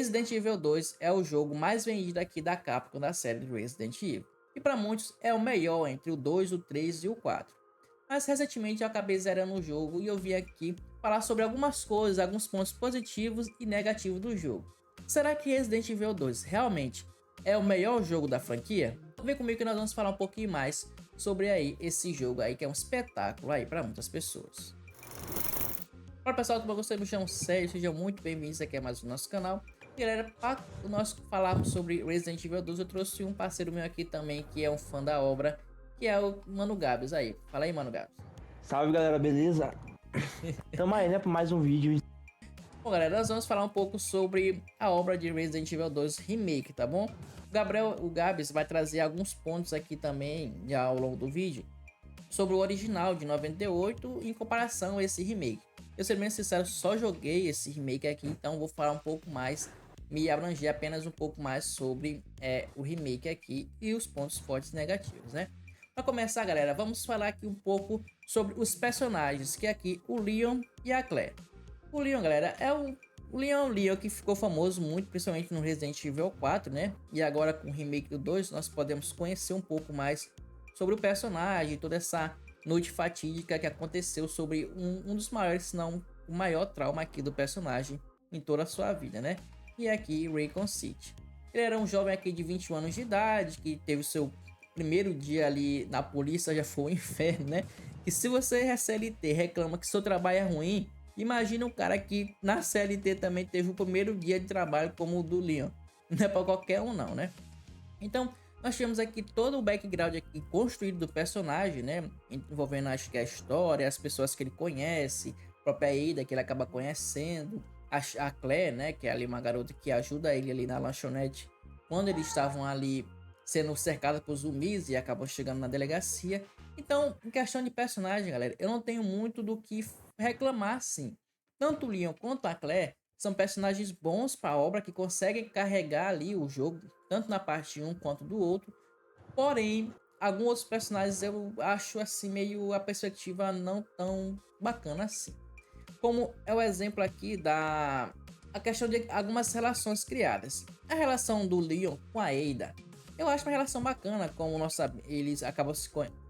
Resident Evil 2 é o jogo mais vendido aqui da Capcom da série Resident Evil, e para muitos é o melhor entre o 2, o 3 e o 4. Mas recentemente eu acabei zerando o jogo e eu vim aqui falar sobre algumas coisas, alguns pontos positivos e negativos do jogo. Será que Resident Evil 2 realmente é o melhor jogo da franquia? Vem comigo que nós vamos falar um pouquinho mais sobre aí esse jogo aí que é um espetáculo aí para muitas pessoas. Olá pessoal, tudo bom? Vocês me chamam Sérgio, sejam muito bem-vindos aqui a mais o nosso canal. E galera, para nós falarmos sobre Resident Evil 2, eu trouxe um parceiro meu aqui também que é um fã da obra, que é o Mano Gabs aí. Fala aí, Mano Gabs. Salve galera, beleza? Tamo aí, né, pra mais um vídeo. Bom galera, nós vamos falar um pouco sobre a obra de Resident Evil 2 Remake, tá bom? O Gabs vai trazer alguns pontos aqui também já ao longo do vídeo sobre o original de 98 em comparação a esse remake. Eu, ser bem sincero, só joguei esse remake aqui, então vou falar um pouco mais, me abranger apenas um pouco mais sobre o remake aqui e os pontos fortes e negativos, né? Para começar, galera, vamos falar aqui um pouco sobre os personagens, que é aqui o Leon e a Claire. O Leon, galera, o Leon que ficou famoso muito, principalmente no Resident Evil 4, né? E agora com o remake do 2, nós podemos conhecer um pouco mais sobre o personagem, toda essa noite fatídica que aconteceu sobre um dos maiores, se não o maior trauma aqui do personagem em toda a sua vida, né? E aqui Raccoon City. Ele era um jovem aqui de 21 anos de idade, que teve o seu primeiro dia ali na polícia, já foi um inferno, né? E se você é CLT reclama que seu trabalho é ruim, imagina um cara que na CLT também teve o primeiro dia de trabalho como o do Leon. Não é para qualquer um não, né? Então, nós temos aqui todo o background aqui construído do personagem, né? Envolvendo acho que a história, as pessoas que ele conhece, a própria Ada que ele acaba conhecendo, a Claire, né? Que é ali uma garota que ajuda ele ali na lanchonete quando eles estavam ali sendo cercados por zumbis e acabam chegando na delegacia. Então, em questão de personagem, galera, eu não tenho muito do que reclamar, sim. Tanto o Leon quanto a Claire são personagens bons para a obra que conseguem carregar ali o jogo, tanto na parte de um quanto do outro. Porém, alguns outros personagens eu acho assim meio a perspectiva não tão bacana assim. Como é o exemplo aqui da a questão de algumas relações criadas. A relação do Leon com a Ada. Eu acho uma relação bacana, como eles acabam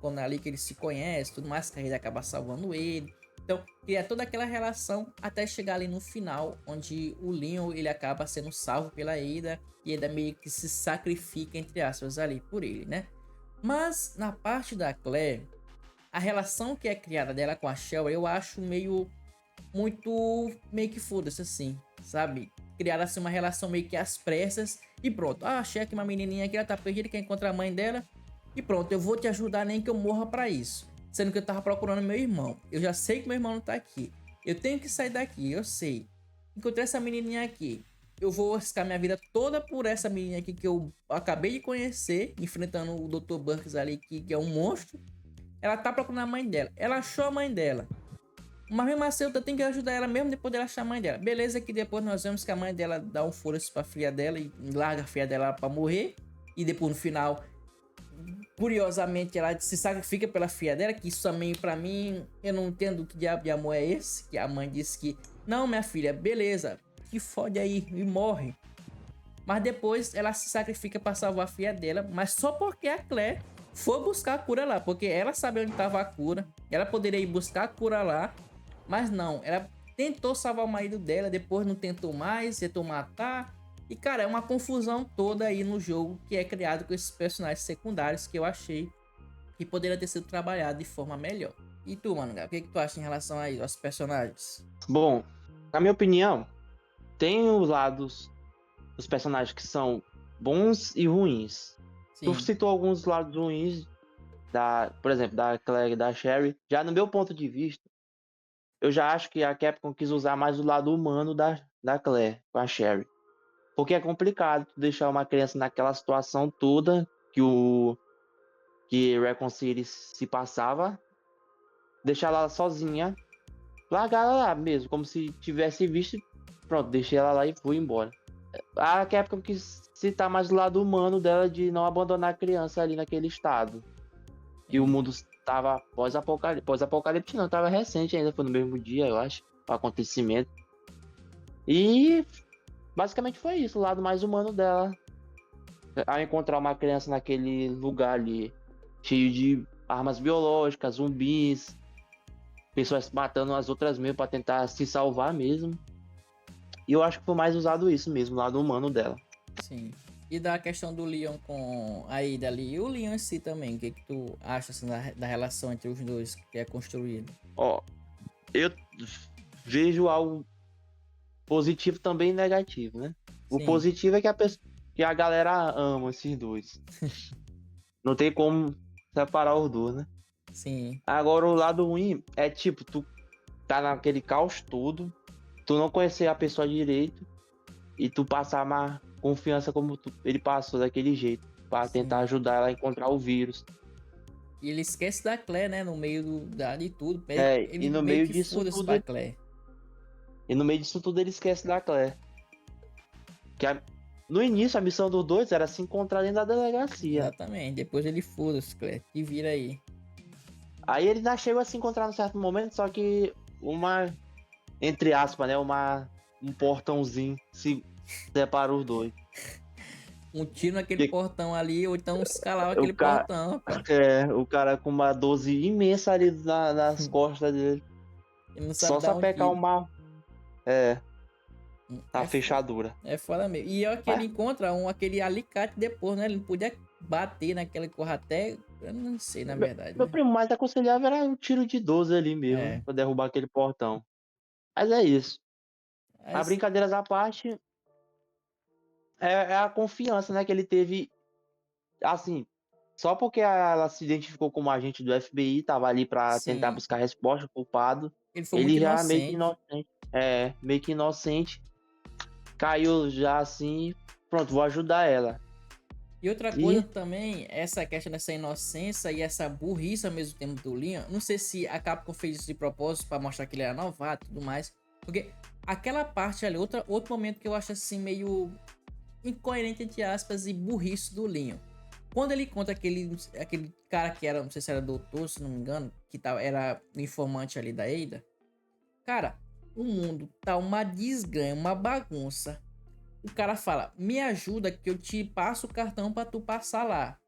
quando é ali que eles se conhecem, tudo mais, que a Ada acaba salvando ele. Então, cria toda aquela relação até chegar ali no final, onde o Leon ele acaba sendo salvo pela Ada e Ada meio que se sacrifica, entre aspas, ali por ele, né? Mas na parte da Claire, a relação que é criada dela com a Shell, eu acho meio que foda-se assim, sabe? Criar assim uma relação meio que às pressas e pronto. Ah, achei aqui uma menininha que ela tá perdida, quer encontrar a mãe dela e pronto, eu vou te ajudar nem que eu morra pra isso. Sendo que eu tava procurando meu irmão. Eu já sei que meu irmão não tá aqui. Eu tenho que sair daqui, eu sei. Encontrei essa menininha aqui. Eu vou arriscar minha vida toda por essa menina aqui que eu acabei de conhecer, enfrentando o Dr. Burks ali, que é um monstro. Ela tá procurando a mãe dela. Ela achou a mãe dela. Mas mesmo assim, eu tenho que ajudar ela mesmo depois dela achar a mãe dela. Beleza que depois nós vemos que a mãe dela dá um foda-se pra filha dela e larga a filha dela pra morrer. E depois no final, curiosamente, ela se sacrifica pela filha dela. Que isso também, pra mim, eu não entendo que diabo de amor é esse. Que a mãe disse que, não, minha filha, beleza, que fode aí e morre. Mas depois ela se sacrifica pra salvar a filha dela. Mas só porque a Claire foi buscar a cura lá. Porque ela sabe onde tava a cura. Ela poderia ir buscar a cura lá. Mas não, ela tentou salvar o marido dela, depois não tentou mais, tentou matar. E cara, é uma confusão toda aí no jogo que é criado com esses personagens secundários que eu achei que poderia ter sido trabalhado de forma melhor. E tu, mano, o que tu acha em relação aí aos personagens? Bom, na minha opinião, tem os lados dos personagens que são bons e ruins. Tu Sim, citou alguns lados ruins, por exemplo, da Claire e da Sherry. Já no meu ponto de vista, eu já acho que a Capcom quis usar mais o lado humano da Claire com a Sherry. Porque é complicado tu deixar uma criança naquela situação toda que Raccoon City se passava, deixar ela sozinha, largar ela lá mesmo, como se tivesse visto, pronto, deixei ela lá e fui embora. A Capcom quis citar mais o lado humano dela de não abandonar a criança ali naquele estado. E o sim. mundo estava pós-apocalipse não, estava recente ainda, foi no mesmo dia, eu acho, o acontecimento. E Basicamente foi isso, o lado mais humano dela. Ao encontrar uma criança naquele lugar ali, cheio de armas biológicas, zumbis, pessoas matando as outras mesmo pra tentar se salvar mesmo. E eu acho que foi mais usado isso mesmo, o lado humano dela. Sim. E da questão do Leon com a Ada ali, e o Leon em si também, o que que tu acha assim, da relação entre os dois que é construído? Ó, eu vejo algo positivo também e negativo, né? O Sim, positivo é que a galera ama esses dois. Não tem como separar os dois, né? sim, Agora o lado ruim é tipo, tu tá naquele caos todo, tu não conhecer a pessoa direito e tu passar uma confiança como ele passou daquele jeito, pra tentar sim. ajudar ela a encontrar o vírus. E ele esquece da Claire, né? No meio de tudo. É, Ele meio que foda-se pra Claire. e no meio disso tudo ele esquece da Claire. Que no início a missão dos dois era se encontrar dentro da delegacia. Exatamente. Depois ele foda-se, Claire. E vira aí. Aí ele ainda chegou a se encontrar num certo momento, só que uma, entre aspas, né, um portãozinho se separa os dois. Um tiro naquele Que portão ali, ou então escalava o aquele cara, portão, rapaz. o cara com uma 12 imensa ali nas costas dele. Ele não sabe Só dar um sapecar tiro. uma, é, a É foda. fechadura. É foda mesmo. E é que ele Mas, encontra aquele alicate depois, né? Ele não podia bater naquela corra até. Eu não sei, na meu, verdade, meu né? primo mais aconselhável era um tiro de 12 ali mesmo, né, É. pra derrubar aquele portão. Mas é isso. Mas Mas, brincadeiras à parte, é a confiança, né, que ele teve, assim, só porque ela se identificou como agente do FBI, tava ali pra tentar sim, buscar resposta, culpado, ele foi muito ele já meio que inocente. inocente, meio que inocente, caiu já assim, pronto, vou ajudar ela. E outra coisa E também, essa questão dessa inocência e essa burrice ao mesmo tempo do Leon. Não sei se a Capcom fez isso de propósito pra mostrar que ele era novato e tudo mais. Porque aquela parte ali, outro momento que eu acho assim meio incoerente, entre aspas, e burrice do Leon. Quando ele conta aquele cara que era, não sei se era doutor, se não me engano, que era o informante ali da Ada. Cara, o mundo tá uma desganha, uma bagunça. O cara fala, me ajuda que eu te passo o cartão pra tu passar lá.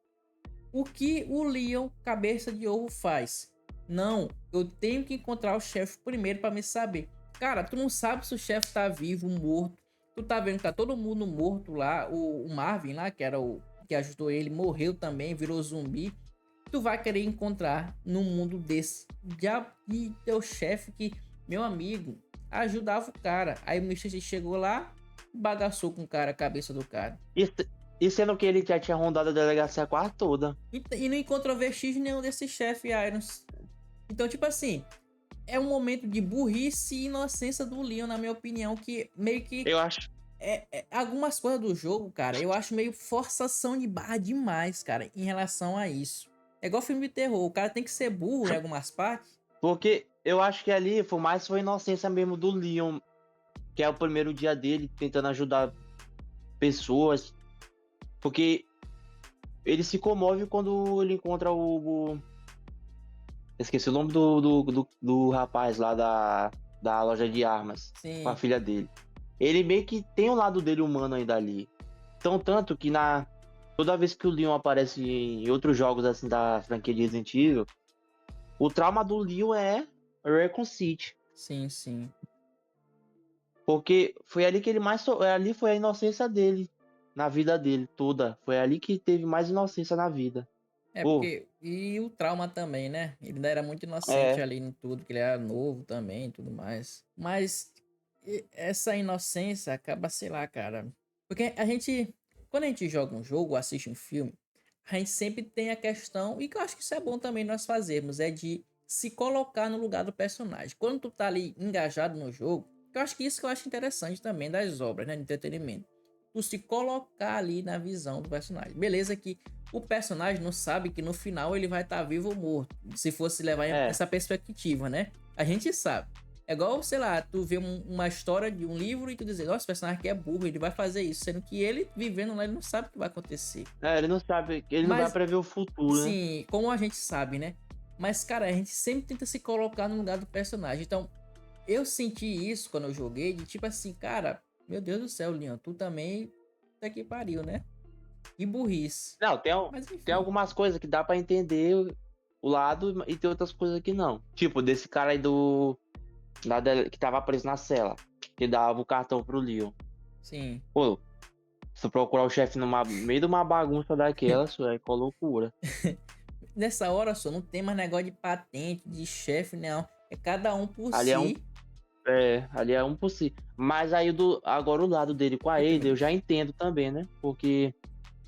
O que o Leon, cabeça de ovo, faz? Não, eu tenho que encontrar o chefe primeiro pra me saber. Cara, tu não sabe se o chefe tá vivo, morto. Tu tá vendo que tá todo mundo morto lá. O Marvin lá, que era o que ajudou ele, morreu também, virou zumbi. Tu vai querer encontrar num mundo desse de teu chefe que, meu amigo, ajudava o cara. Aí o Mister X chegou lá, bagaçou com o cara, a cabeça do cara. E, e sendo que ele já tinha rondado a delegacia quase toda. E não encontrou vestígio nenhum desse chefe Irons. Então, tipo assim, é um momento de burrice e inocência do Leon, na minha opinião, que meio que Eu acho. algumas coisas do jogo, cara, eu acho meio forçação de barra demais, cara, em relação a isso. É igual filme de terror, o cara tem que ser burro em algumas partes. Porque eu acho que ali foi inocência mesmo do Leon, que é o primeiro dia dele tentando ajudar pessoas. Porque ele se comove quando ele encontra esqueci o nome do rapaz lá da loja de armas, com a Sim, filha dele. Ele meio que tem o lado dele humano ainda ali. Então, tanto que toda vez que o Leon aparece em outros jogos assim da franquia de Resident Evil, o trauma do Leon é Raccoon City. sim, sim. Porque foi ali que ele ali foi a inocência dele, na vida dele toda. Foi ali que teve mais inocência na vida. É Pô, porque. E o trauma também, né? Ele ainda era muito inocente é, ali em tudo, que ele era novo também e tudo mais. Mas essa inocência acaba, sei lá, cara. Porque a gente. Quando a gente joga um jogo, assiste um filme, a gente sempre tem a questão, e que eu acho que isso é bom também nós fazermos, é de se colocar no lugar do personagem. Quando tu tá ali engajado no jogo, que eu acho que isso que eu acho interessante também das obras, né? De entretenimento. Tu se colocar ali na visão do personagem. Beleza que o personagem não sabe que no final ele vai estar vivo ou morto. Se fosse levar é, essa perspectiva, né? A gente sabe. É igual, sei lá, tu vê uma história de um livro e tu dizer, nossa, o personagem aqui é burro, ele vai fazer isso. Sendo que ele, vivendo lá, ele não sabe o que vai acontecer. ele não sabe, ele não vai Mas, prever o futuro, né? sim, como a gente sabe, né? Mas, cara, a gente sempre tenta se colocar no lugar do personagem. Então, eu senti isso quando eu joguei, de tipo assim, cara, Meu Deus do céu, Leon, tu também. Puta que pariu, né? Que burrice. Não, Mas tem enfim. algumas coisas que dá pra entender o lado e tem outras coisas que não. Tipo, desse cara aí que tava preso na cela, que dava o cartão pro Leon. Sim. Pô, se tu procurar o chefe no meio de uma bagunça daquela, isso é com loucura. Nessa hora só não tem mais negócio de patente, de chefe, não. É cada um por Ali é um, si. ali é um por si. Mas aí agora o lado dele com a Eita, meu Ada, eu Deus. já entendo também, né? Porque,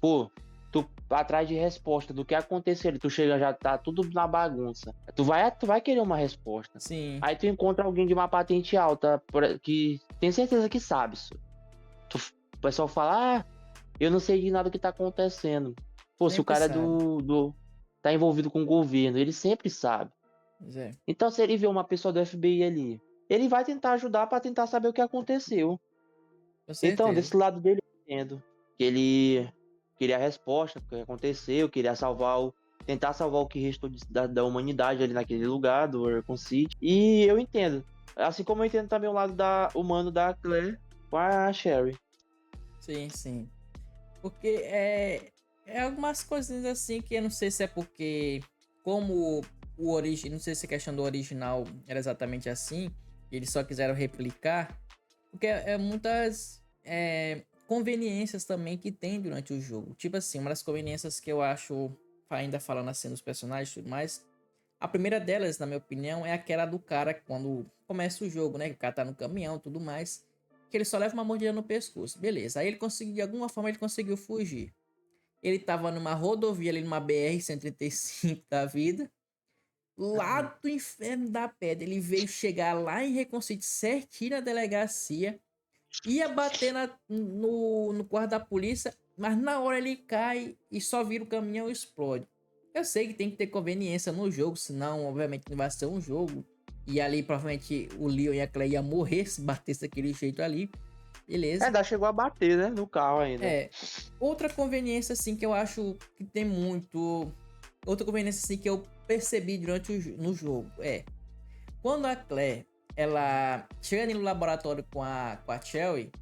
pô, tu atrás de resposta do que aconteceu ali, tu chega já tá tudo na bagunça. Tu vai querer uma resposta. Sim, Aí tu encontra alguém de uma patente alta que tem certeza que sabe isso. O pessoal fala, eu não sei de nada que tá acontecendo. Pô, se o sempre cara sabe. tá envolvido com o governo, ele sempre sabe. Pois é, Então, se ele vê uma pessoa do FBI ali, ele vai tentar ajudar para tentar saber o que aconteceu. com Então, certeza. desse lado dele, eu entendo que ele queria a resposta, o que aconteceu, queria tentar salvar o que restou da humanidade ali naquele lugar, do Oricon City. E eu entendo. Assim como eu entendo também o lado humano da Claire com a Sherry. Sim, sim. Porque é algumas coisinhas assim que eu não sei se é porque, como o origem, não sei se a questão do original era exatamente assim, eles só quiseram replicar, porque é muitas conveniências também que tem durante o jogo. Tipo assim, uma das conveniências que eu acho, ainda falando assim dos personagens e tudo mais, a primeira delas, na minha opinião, é aquela do cara quando começa o jogo, né? Que o cara tá no caminhão e tudo mais. Que ele só leva uma mordida no pescoço. Beleza. Aí ele conseguiu, de alguma forma, ele conseguiu fugir. Ele tava numa rodovia ali, numa BR-135 da vida. Lá do inferno da pedra. Ele veio chegar lá em Reconcito certinho na delegacia. Ia bater no quarto da polícia. Mas na hora ele cai e só vira o caminhão e explode. Eu sei que tem que ter conveniência no jogo, senão, obviamente, não vai ser um jogo. E ali, provavelmente, o Leon e a Claire iam morrer se batesse daquele jeito ali. Beleza. Ainda chegou a bater, né? No carro ainda. É. Outra conveniência, assim, que eu acho que tem muito. Outra conveniência, assim, que eu percebi durante no jogo é. Quando a Claire, ela chega ali no laboratório com a Cherry,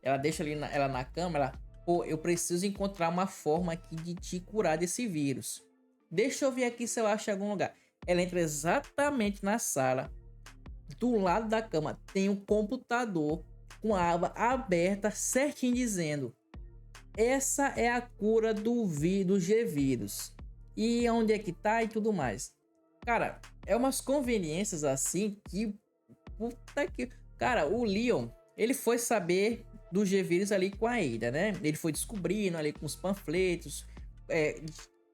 ela deixa ali ela na cama, ela. Pô, eu preciso encontrar uma forma aqui de te curar desse vírus. Deixa eu ver aqui se eu acho em algum lugar. Ela entra exatamente na sala. Do lado da cama tem um computador com a aba aberta, certinho dizendo: essa é a cura do G-Vírus. E onde é que tá e tudo mais. Cara, é umas conveniências assim que. Puta que. Cara, o Leon, ele foi saber do G-Vírus ali com a Ada, né? Ele foi descobrindo ali com os panfletos, é,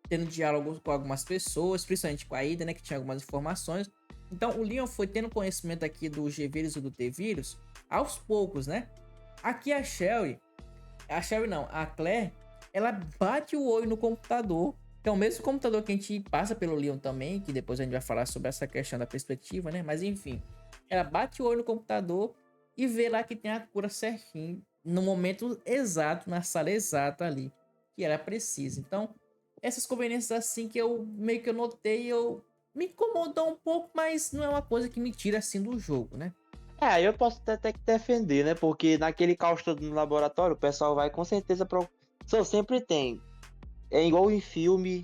tendo diálogo com algumas pessoas, principalmente com a Ada, né? Que tinha algumas informações. Então o Leon foi tendo conhecimento aqui do G-Vírus e do T-Vírus aos poucos, né? Aqui a Sherry não, a Claire, ela bate o olho no computador, que é o mesmo computador que a gente passa pelo Leon também, que depois a gente vai falar sobre essa questão da perspectiva, né? Mas enfim, ela bate o olho no computador e vê lá que tem a cura certinho, no momento exato, na sala exata ali, que ela precisa. Então, essas conveniências assim que eu meio que eu notei, eu me incomodou um pouco, mas não é uma coisa que me tira assim do jogo, né? Aí eu posso até que defender, né? Porque naquele caos todo no laboratório, o pessoal vai com certeza pro. Só sempre tem. É igual em filme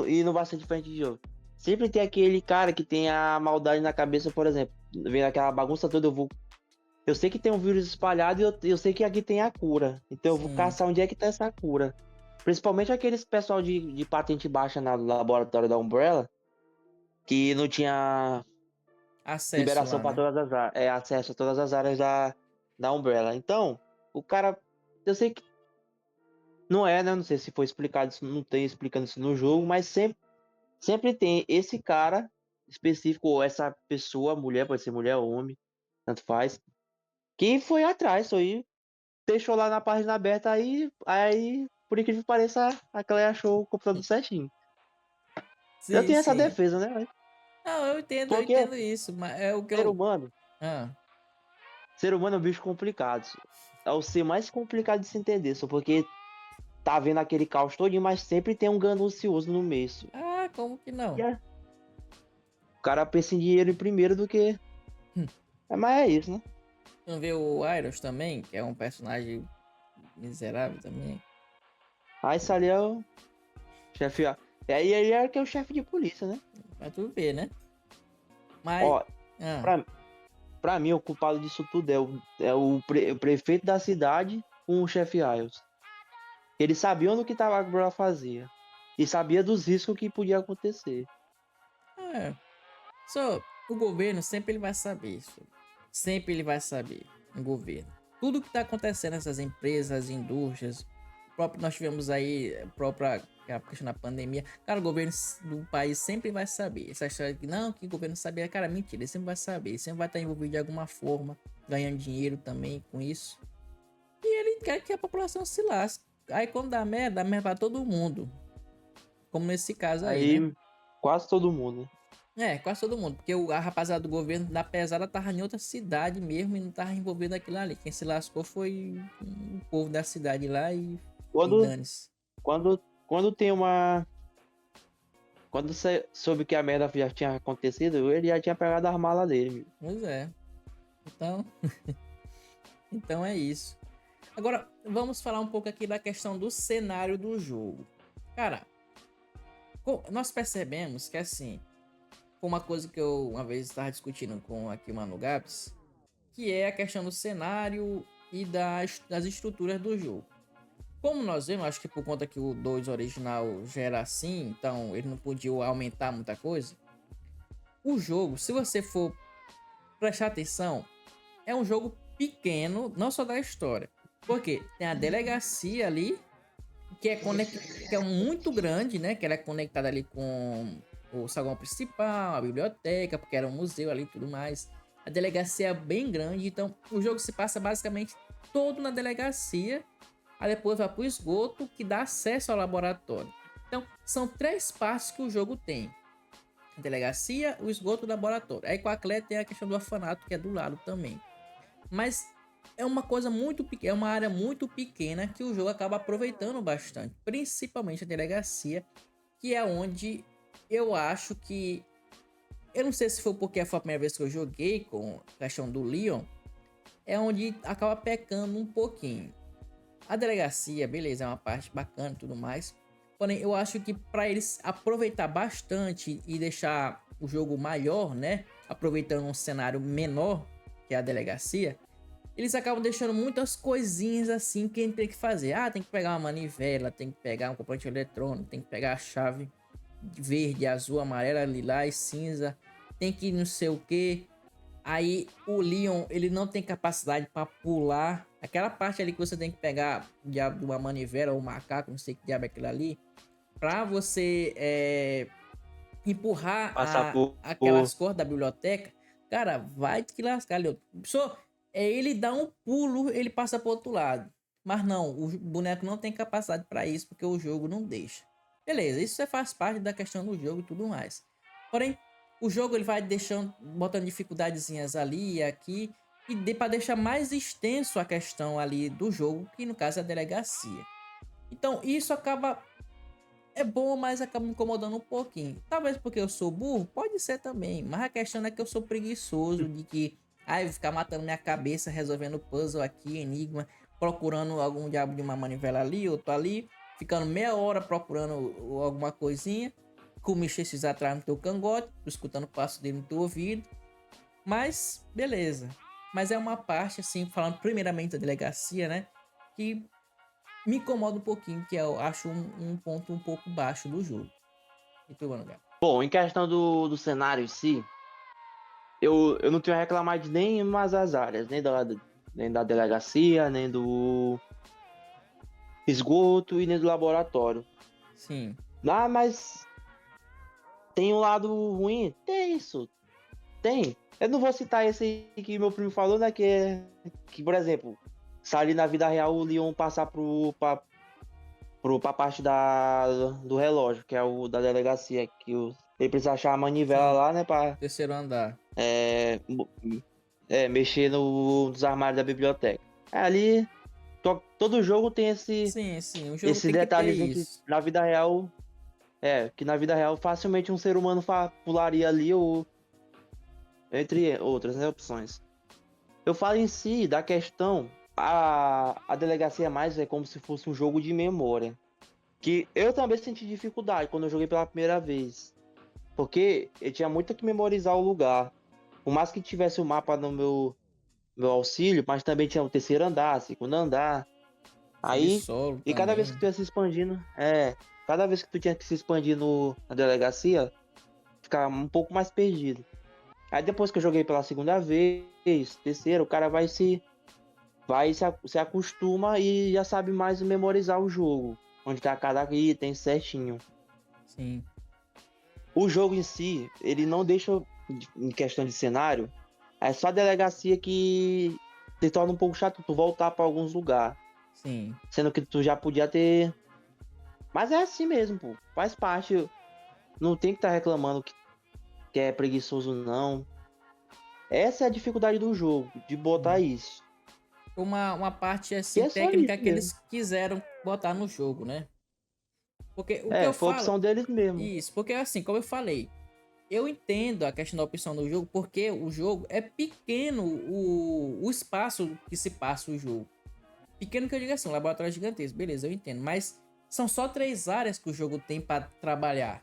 e não vai ser diferente de jogo. Sempre tem aquele cara que tem a maldade na cabeça, por exemplo. Vendo aquela bagunça toda, eu sei que tem um vírus espalhado e eu sei que aqui tem a cura. Então eu vou Sim, caçar onde é que tá essa cura. Principalmente aqueles pessoal de patente baixa no laboratório da Umbrella, que não tinha acesso liberação lá, para né? todas as áreas, acesso a todas as áreas da Umbrella. Então, o cara, eu sei que não é, né? Não sei se foi explicado isso, não tem explicando isso no jogo, mas sempre tem esse cara específico, ou essa pessoa, mulher, pode ser mulher ou homem, tanto faz, que foi atrás, aí deixou lá na página aberta, aí por incrível que pareça, a Clay achou o computador certinho. Eu Sim, tenho essa sim. defesa, né? Não, eu Porque entendo isso, mas é o que ser eu. humano, Ah, ser humano é um bicho complicado. É o ser mais complicado de se entender, só porque tá vendo aquele caos todo, mas sempre tem um ganancioso no meio. como que não? E o cara pensa em dinheiro primeiro do que. Mas é isso, né? Não vê o Iroh também, que é um personagem miserável também. Aí esse ali é o chefe. E aí ele é que é o chefe de polícia, né? Pra tu ver, né? Mas. Ó, Ah, pra, pra mim, o culpado disso tudo o prefeito da cidade com o chefe Iles. Eles sabiam do que tava pra fazer. E sabia dos riscos que podia acontecer. é. Só, o governo sempre ele vai saber isso. Sempre ele vai saber. O governo. Tudo que tá acontecendo nessas empresas, as indústrias. Próprio, nós tivemos aí a própria a questão da pandemia. Cara, o governo do país sempre vai saber. Essa história de que não, que o governo sabia. Cara, mentira. Ele sempre vai saber. Ele sempre vai estar envolvido de alguma forma. Ganhando dinheiro também com isso. E ele quer que a população se lasque. Aí quando dá merda pra todo mundo. Como nesse caso aí, né? Aí, quase todo mundo, né? É, quase todo mundo. Porque a rapaziada do governo da pesada tava em outra cidade mesmo e não tava envolvido naquilo ali. Quem se lascou foi o povo da cidade lá e Quando, dane-se. quando tem uma. Quando você soube que a merda já tinha acontecido, ele já tinha pegado as malas dele, meu. Pois é. Então, então é isso. Agora, vamos falar um pouco aqui da questão do cenário do jogo. Cara, nós percebemos que assim, foi uma coisa que eu uma vez estava discutindo com aqui o Mano Gabs, que é a questão do cenário e das estruturas do jogo. Como nós vemos, acho que por conta que o 2 original já era assim, então ele não podia aumentar muita coisa. O jogo, se você for prestar atenção, é um jogo pequeno, não só da história. Porque tem a delegacia ali, que é muito grande, né? Que ela é conectada ali com o saguão principal, a biblioteca, porque era um museu ali e tudo mais. A delegacia é bem grande, então o jogo se passa basicamente todo na delegacia. Aí depois vai para o esgoto, que dá acesso ao laboratório. Então, são três partes que o jogo tem: a delegacia, o esgoto e o laboratório. Aí com a Claire tem a questão do orfanato, que é do lado também. Mas é uma coisa muito pequena, é uma área muito pequena que o jogo acaba aproveitando bastante, principalmente a delegacia, que é onde eu acho que, eu não sei se foi porque foi a primeira vez que eu joguei com a questão do Leon, é onde acaba pecando um pouquinho. A delegacia, beleza, é uma parte bacana e tudo mais. Porém, eu acho que para eles aproveitar bastante e deixar o jogo maior, né? Aproveitando um cenário menor, que é a delegacia, eles acabam deixando muitas coisinhas assim que a gente tem que fazer. Ah, tem que pegar uma manivela, tem que pegar um componente eletrônico, tem que pegar a chave verde, azul, amarela, lilás, cinza, tem que não sei o que. Aí o Leon, ele não tem capacidade para pular. Aquela parte ali que você tem que pegar de uma manivela ou um macaco, não sei que diabo é aquilo ali, para você empurrar Passar aquelas cores da biblioteca. Cara, vai te lascar, Leon. Só ele dá um pulo, ele passa pro outro lado. Mas não, o boneco não tem capacidade para isso, porque o jogo não deixa. Beleza, isso faz parte da questão do jogo e tudo mais. Porém, o jogo ele vai deixando, botando dificuldadezinhas ali e aqui, e para deixar mais extenso a questão ali do jogo, que no caso é a delegacia. Então, isso acaba é bom, mas acaba me incomodando um pouquinho. Talvez porque eu sou burro, pode ser também. Mas a questão é que eu sou preguiçoso de que, eu vou ficar matando minha cabeça, resolvendo puzzle aqui, enigma, procurando algum diabo de uma manivela ali, outro ali, ficando meia hora procurando alguma coisinha, com o Michel atrás no teu cangote, escutando o passo dele no teu ouvido. Mas, beleza. Mas é uma parte, assim, falando primeiramente da delegacia, né? Que me incomoda um pouquinho, que eu acho um ponto um pouco baixo do jogo. E tu, mano, Gabi? Bom, em questão do cenário em si, eu não tenho a reclamar de nenhuma das áreas, nem da delegacia, nem do esgoto e nem do laboratório. Sim, Ah, mas tem um lado ruim? Tem isso, tem. Eu não vou citar esse que meu primo falou, né? Que por exemplo, se ali na vida real o Leon passar pra parte do relógio, que é o da delegacia, ele precisa achar a manivela sim. lá, né? Pra Terceiro andar. é, mo- mexer nos armários da biblioteca. Ali, todo jogo tem Sim, sim. O jogo esse tem que ter detalhezinho que isso. na vida real. Que na vida real facilmente um ser humano pularia ali, ou entre outras, né, opções. Eu falo em si da questão, a delegacia mais é como se fosse um jogo de memória. Que eu também senti dificuldade quando eu joguei pela primeira vez. Porque eu tinha muito que memorizar o lugar. Por mais que tivesse o mapa no meu auxílio, mas também tinha o terceiro andar, segundo andar. Aí, Subsolo e cada vez que também. tu ia se expandindo, cada vez que tu tinha que se expandir na delegacia, ficava um pouco mais perdido. Aí depois que eu joguei pela segunda vez, terceira, o cara se acostuma e já sabe mais memorizar o jogo, onde tá cada item certinho. Sim, O jogo em si, ele não deixa, em questão de cenário, é só a delegacia que se torna um pouco chato tu voltar pra alguns lugares, sim. sendo que tu já podia ter. Mas é assim mesmo, pô. Faz parte. Não tem que estar reclamando que é preguiçoso, não. Essa é a dificuldade do jogo, de botar Sim. isso. Uma parte E assim é só técnica isso que mesmo. eles quiseram botar no jogo, né? Porque o que É, eu foi a falo, opção deles mesmo. isso, porque assim, como eu falei, eu entendo a questão da opção do jogo, porque o jogo é pequeno, o espaço que se passa o jogo. Pequeno que eu digo assim, um laboratório gigantesco, beleza, eu entendo. Mas são só 3 áreas que o jogo tem para trabalhar.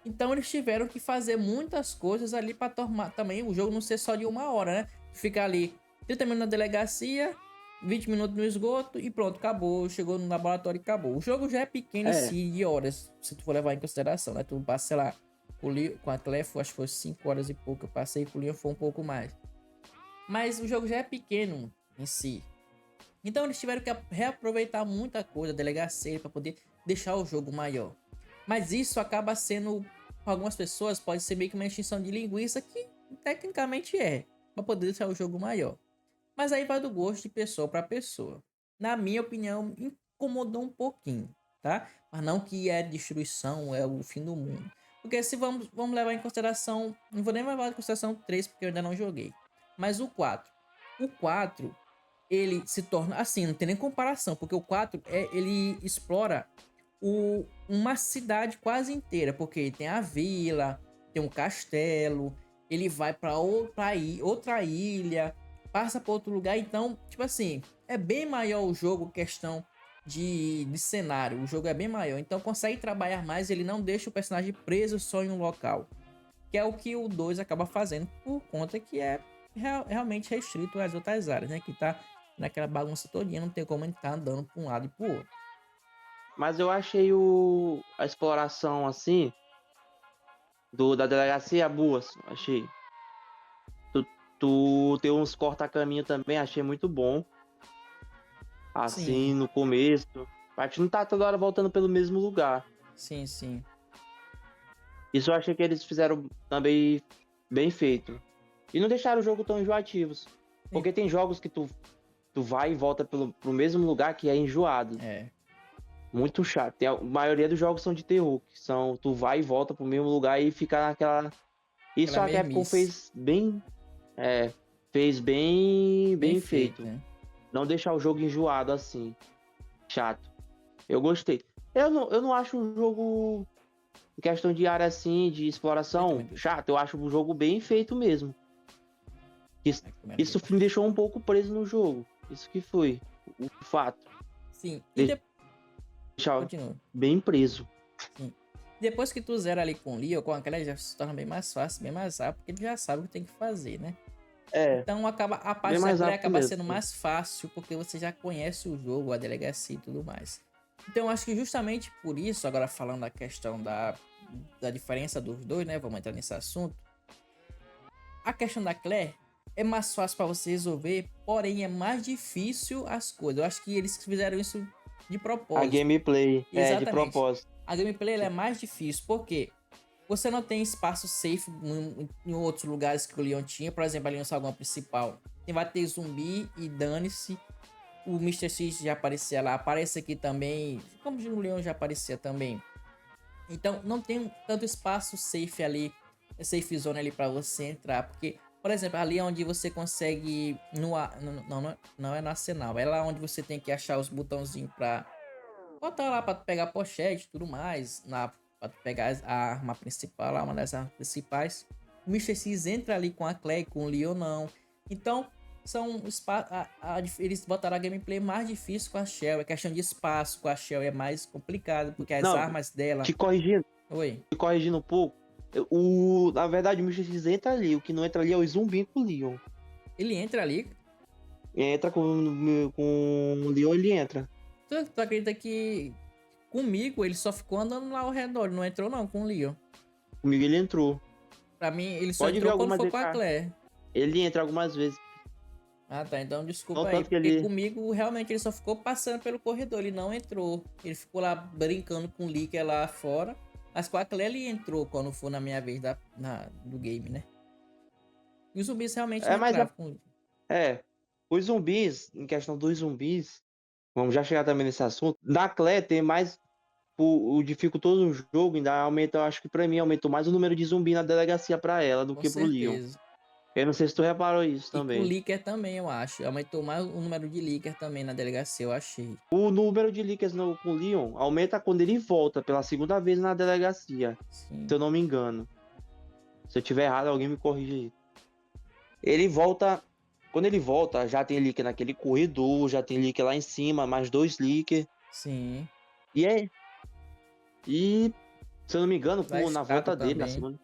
Então eles tiveram que fazer muitas coisas ali para tornar também o jogo não ser só de 1 hora, né? Ficar ali 30 minutos na delegacia, 20 minutos no esgoto e pronto, acabou. Chegou no laboratório e acabou. O jogo já é pequeno em É, si, de horas, se tu for levar em consideração, né? Tu passa, sei lá, com a Clef, acho que foi 5 horas e pouco. Eu passei com o Leon, foi um pouco mais. Mas o jogo já é pequeno em si. Então eles tiveram que reaproveitar muita coisa, delegacia, para poder deixar o jogo maior. Mas isso acaba sendo, para algumas pessoas, pode ser meio que uma extinção de linguiça, que tecnicamente é, para poder deixar o jogo maior. Mas aí vai do gosto de pessoa para pessoa. Na minha opinião, incomodou um pouquinho, tá? Mas não que é destruição, é o fim do mundo. Porque se vamos levar em consideração, não vou nem levar em consideração o 3 porque eu ainda não joguei. Mas o 4. O 4 ele se torna assim, não tem nem comparação, porque o 4 ele explora uma cidade quase inteira, porque tem a vila, tem um castelo, ele vai para outra ilha, passa para outro lugar, então, tipo assim, é bem maior o jogo, questão de cenário, o jogo é bem maior, então consegue trabalhar mais, ele não deixa o personagem preso só em um local, que é o que o 2 acaba fazendo, por conta que é realmente restrito às outras áreas, né, que tá naquela bagunça todinha, não tem como a gente tá andando pra um lado e pro outro. mas eu achei a exploração assim da delegacia boa, achei. Tu tem uns corta-caminho também, achei muito bom. Sim, Assim, no começo. A gente não tá toda hora voltando pelo mesmo lugar. sim, sim. Isso eu achei que eles fizeram também bem feito. E não deixaram o jogo tão enjoativos. E- Porque tem jogos que tu vai e volta pro mesmo lugar que é enjoado. É, Muito chato. A maioria dos jogos são de terror, que são tu vai e volta pro mesmo lugar e fica naquela. Isso aquela a Capcom mesmice. fez Bem bem feito, feito. né? Não deixar o jogo enjoado assim, chato. Eu gostei. Eu não acho um jogo em questão de área assim, de exploração, Recomendo. chato. Eu acho o jogo bem feito mesmo. Isso, Recomendo isso me bastante. deixou um pouco preso no jogo. Isso que foi o fato. Sim, e Deixar continua. bem preso. Sim. Depois que tu zera ali com o Leo, com a Claire, já se torna bem mais fácil, bem mais rápido, porque tu já sabe o que tem que fazer, né? É, Então a bem parte da mais Claire rápido acaba mesmo. sendo mais fácil, porque você já conhece o jogo, a delegacia e tudo mais. Então acho que justamente por isso, agora falando da questão da diferença dos dois, né? Vamos entrar nesse assunto. A questão da Claire é mais fácil para você resolver, porém é mais difícil as coisas. Eu acho que eles fizeram isso de A propósito. gameplay é de Exatamente. propósito. A gameplay ela é mais difícil, porque você não tem espaço safe em outros lugares que o Leon tinha. Por exemplo, ali no saguão principal. Vai ter zumbi e dane-se. O Mister X já aparecia lá. Aparece aqui também. Como o Leon já aparecia também. Então não tem tanto espaço safe ali, safe zone ali para você entrar, porque, por exemplo, ali é onde você consegue não é no arsenal, é lá onde você tem que achar os botãozinhos para botar lá para pegar pochete e tudo mais, para pegar a arma principal, lá uma das armas principais. O Mr. X entra ali com a Clay, com o Leon não. Então eles botaram a gameplay mais difícil com a Shell. A questão de espaço com a Shell é mais complicado, porque as Não, armas dela. te corrigindo, Oi. te corrigindo um pouco. Na verdade, o Mr. X entra ali. O que não entra ali é o Zumbi com o Leon. Ele entra ali. Entra com o Leon, ele entra. Tu acredita que comigo ele só ficou andando lá ao redor? Ele não entrou não com o Leon. Comigo ele entrou. Pra mim, ele só Pode ver entrou quando algumas foi vezes. com a Claire. Ele entra algumas vezes. Ah, tá. Então desculpa Não aí. tanto que Porque ele. comigo, realmente, ele só ficou passando pelo corredor. Ele não entrou. Ele ficou lá brincando com o Licker lá fora. Mas com a Claire ele entrou quando for na minha vez do game, né? E os zumbis realmente não Mas entravam com... os zumbis, em questão dos zumbis, vamos já chegar também nesse assunto. Da Claire tem mais. O dificultoso do jogo ainda aumenta, eu acho que pra mim aumentou mais o número de zumbi na delegacia pra ela do Com que pro Leon. certeza. Eu não sei se tu reparou isso E com o também. Licker também, eu acho. Aumentou mais o número de Licker também na delegacia, eu achei. O número de leakers com o Leon aumenta quando ele volta pela segunda vez na delegacia, Sim. se eu não me engano. Se eu tiver errado, alguém me corrige aí. Ele volta. Quando ele volta, já tem leaker naquele corredor, já tem leaker lá em cima, mais 2 leaker. Sim. E se eu não me engano, Da na estátua volta dele, também.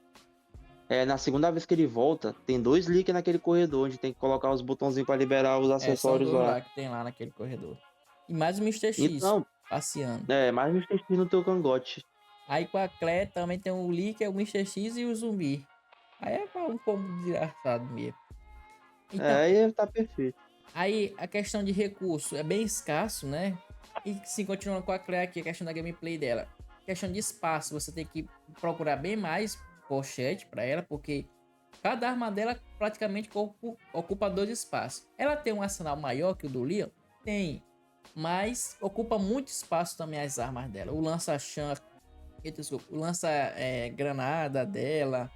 na segunda vez que ele volta, tem 2 leaker naquele corredor, onde tem que colocar os botãozinhos pra liberar os É, são acessórios dois lá. lá que tem lá naquele corredor. E mais o Mr. X Então, passeando. mais um X no teu cangote. Aí com a Claire também tem o Licker, o Mr. X e o zumbi. Aí é um combo desgraçado mesmo. Então, Aí tá perfeito. aí a questão de recurso é bem escasso, né? E sim, continuando com a Claire aqui, a questão da gameplay dela. Questão de espaço, você tem que procurar bem mais pochete pra ela, porque cada arma dela praticamente ocupa 2 espaços. Ela tem um arsenal maior que o do Leon? Tem. Mas ocupa muito espaço também as armas dela. O lança-chan, o lança-granada dela,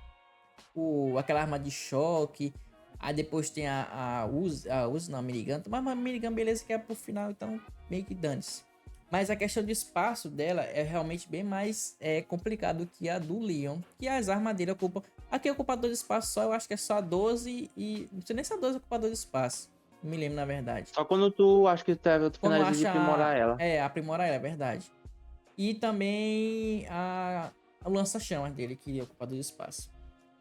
aquela arma de choque. Aí depois tem a Uzi, não, a minigun. Mas a minigun, beleza, que é pro final, então meio que dane-se. Mas a questão de espaço dela é realmente bem mais complicado que a do Leon. Que as armas dele ocupam... Aqui ocupa 2 espaços só, eu acho que é só 12 e... Não sei nem se a 12 ocupa 2 espaços. Não me lembro, na verdade. Só quando tu acha que tu Quando finaliza de acha... aprimorar ela. aprimorar ela, é verdade. E também o lança-chamas dele, que ocupa 2 espaços.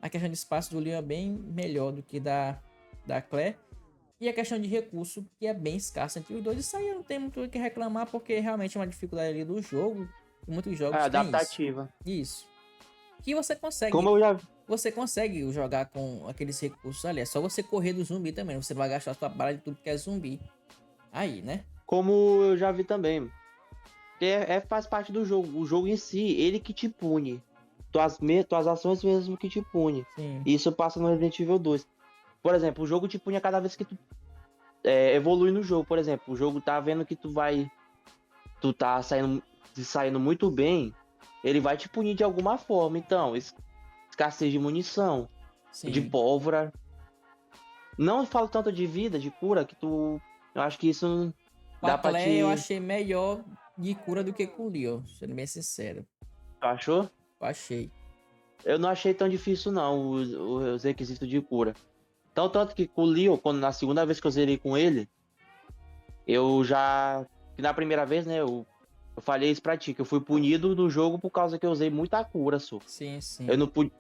A questão de espaço do Leon é bem melhor do que da Claire. E a questão de recurso, que é bem escassa entre os dois. Isso aí eu não tenho muito o que reclamar, porque realmente é uma dificuldade ali do jogo. Muitos jogos têm Adaptativa. Isso. Que você consegue. Como eu já... Você consegue jogar com aqueles recursos ali. É só você correr do zumbi também. Você vai gastar sua bala de tudo que é zumbi. Aí, né? Como eu já vi também. Faz parte do jogo. O jogo em si, ele que te pune. Tuas ações mesmo que te pune. Sim. Isso passa no Resident Evil 2. Por exemplo, o jogo te punha cada vez que tu evolui no jogo. Por exemplo, o jogo tá vendo que tu tá saindo muito bem, ele vai te punir de alguma forma. Então, escassez de munição, Sim. de pólvora. Não falo tanto de vida, de cura, que tu... Eu acho que isso dá pra te... eu achei melhor de cura do que com o Leon, sendo bem sincero. Tu achou? Eu achei. Eu não achei tão difícil, não, os requisitos de cura. Então, tanto que com o Leon, na segunda vez que eu zerei com ele, eu já... Que na primeira vez, né, eu falei isso pra ti, que eu fui punido do jogo por causa que eu usei muita cura, só. Sim, sim. Eu não pude...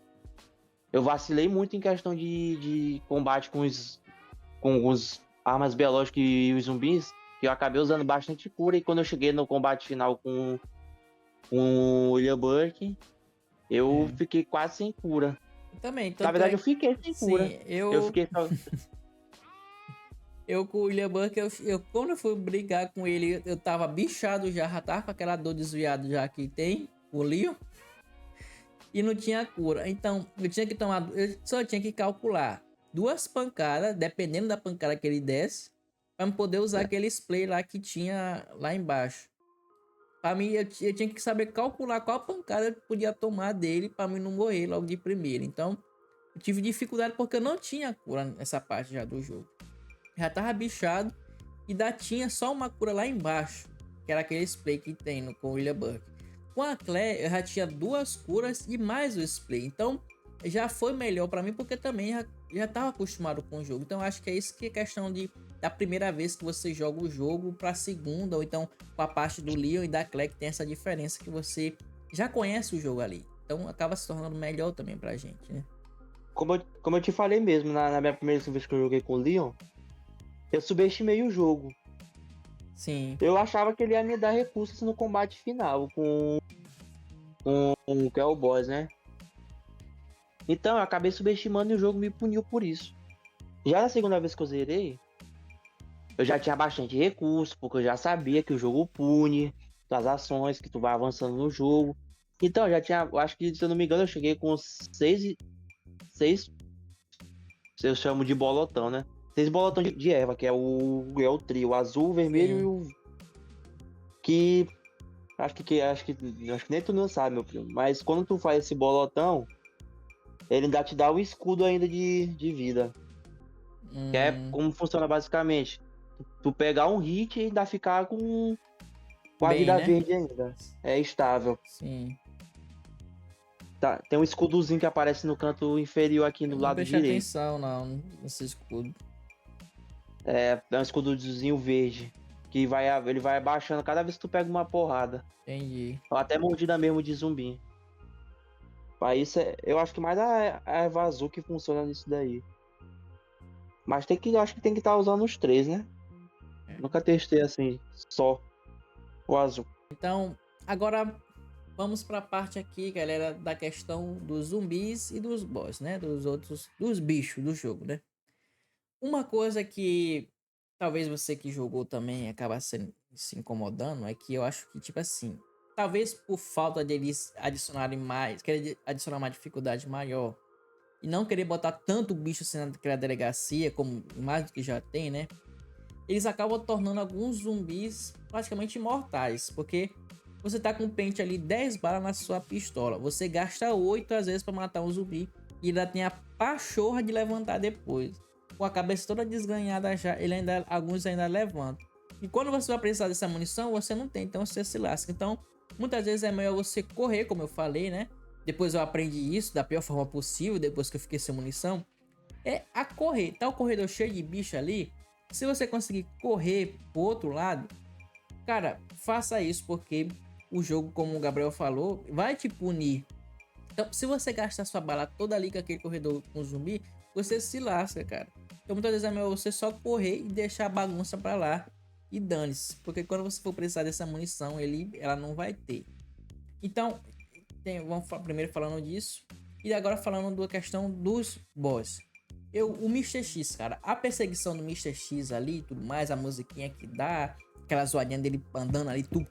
Eu vacilei muito em questão de combate com os armas biológicas e os zumbis, que eu acabei usando bastante cura, e quando eu cheguei no combate final com o William Burke, eu fiquei quase sem cura. Também. Na verdade, eu fiquei sem cura. Sim, Eu fiquei só... Eu com o William Burke, quando eu fui brigar com ele, eu tava bichado já tava com aquela dor desviada já que tem, o Leon. E não tinha cura. Então, eu só tinha que calcular 2 pancadas, dependendo da pancada que ele desse, pra eu poder usar aquele spray lá que tinha lá embaixo. Pra mim, eu tinha que saber calcular qual pancada eu podia tomar dele pra mim não morrer logo de primeira. Então, eu tive dificuldade porque eu não tinha cura nessa parte já do jogo. Já tava bichado e ainda tinha só uma cura lá embaixo, que era aquele spray que tem com o William Burke. Com a Claire eu já tinha 2 curas e mais o spray, então já foi melhor pra mim, porque também já tava acostumado com o jogo. Então acho que é isso que é questão da primeira vez que você joga o jogo pra segunda, ou então com a parte do Leon e da Claire, que tem essa diferença que você já conhece o jogo ali. Então acaba se tornando melhor também pra gente, né? Como eu te falei mesmo, na minha primeira vez que eu joguei com o Leon, eu subestimei o jogo. Sim. Eu achava que ele ia me dar recursos no combate final com o que é o boss, né? Então eu acabei subestimando e o jogo me puniu por isso. Já na segunda vez que eu zerei, eu já tinha bastante recurso, porque eu já sabia que o jogo pune as ações, que tu vai avançando no jogo. Então eu já tinha, eu acho que se eu não me engano, eu cheguei com seis, eu chamo de bolotão, né? 6 bolotão de erva, que é o trio, o azul, o vermelho e Sim. o que acho que nem tu não sabe, meu primo. Mas quando tu faz esse bolotão, ele ainda te dá o escudo ainda de vida. Que é Hum, como funciona basicamente. Tu pegar um hit e ainda ficar com a bem, vida né? verde ainda. É estável. Sim. Tá, tem um escudozinho que aparece no canto inferior aqui Eu no não lado prestei direito. atenção, não, nesse escudo. É um escudozinho verde. Ele vai abaixando cada vez que tu pega uma porrada. Entendi. Ou até mordida mesmo de zumbi. Aí eu acho que mais a erva azul que funciona nisso daí. Mas eu acho que tem que estar usando os três, né? É. Nunca testei assim, só o azul. Então, agora vamos para a parte aqui, galera, da questão dos zumbis e dos boss, né? Dos bichos do jogo, né? Uma coisa que talvez você que jogou também acaba se incomodando é que eu acho que, tipo assim, talvez por falta deles adicionarem mais, querer adicionar uma dificuldade maior e não querer botar tanto bicho assim naquela delegacia, como mais do que já tem, né? Eles acabam tornando alguns zumbis praticamente imortais, porque você tá com um pente ali 10 balas na sua pistola, você gasta 8 às vezes para matar um zumbi e ainda tem a pachorra de levantar depois. Com a cabeça toda desganhada já, alguns ainda levantam. E quando você vai precisar dessa munição, você não tem, então você se lasca. Então, muitas vezes é melhor você correr, como eu falei, né? Depois eu aprendi isso da pior forma possível, depois que eu fiquei sem munição é a correr. Tá o corredor cheio de bicho ali. Se você conseguir correr pro outro lado, cara, faça isso porque o jogo, como o Gabriel falou, vai te punir. Então, se você gastar sua bala toda ali com aquele corredor com zumbi, você se lasca, cara. Então, muitas vezes é melhor você só correr e deixar a bagunça pra lá e dane-se. Porque quando você for precisar dessa munição, ela não vai ter. Então, vamos primeiro falando disso. E agora falando da questão dos boss. O Mr. X, cara, a perseguição do Mr. X ali e tudo mais, a musiquinha que dá, aquela zoadinha dele andando ali, tu.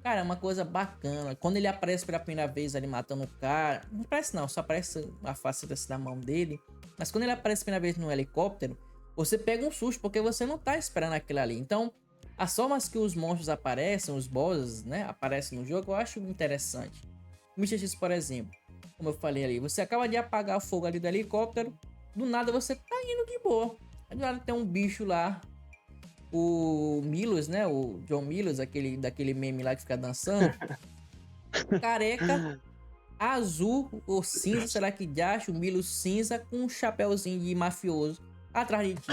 Cara, é uma coisa bacana. Quando ele aparece pela primeira vez ali matando o cara, não parece não, só aparece a face assim da mão dele. Mas quando ele aparece pela primeira vez no helicóptero, você pega um susto, porque você não tá esperando aquilo ali. Então, as formas que os monstros aparecem, os bosses, né, aparecem no jogo, eu acho interessante. O Mr. X, por exemplo, como eu falei ali, você acaba de apagar o fogo ali do helicóptero, do nada você tá indo de boa. Aí do nada tem um bicho lá, o Milos, né, o John Milos, daquele meme lá que fica dançando, careca, azul ou cinza, será que de acha o Milos cinza com um chapéuzinho de mafioso atrás de ti.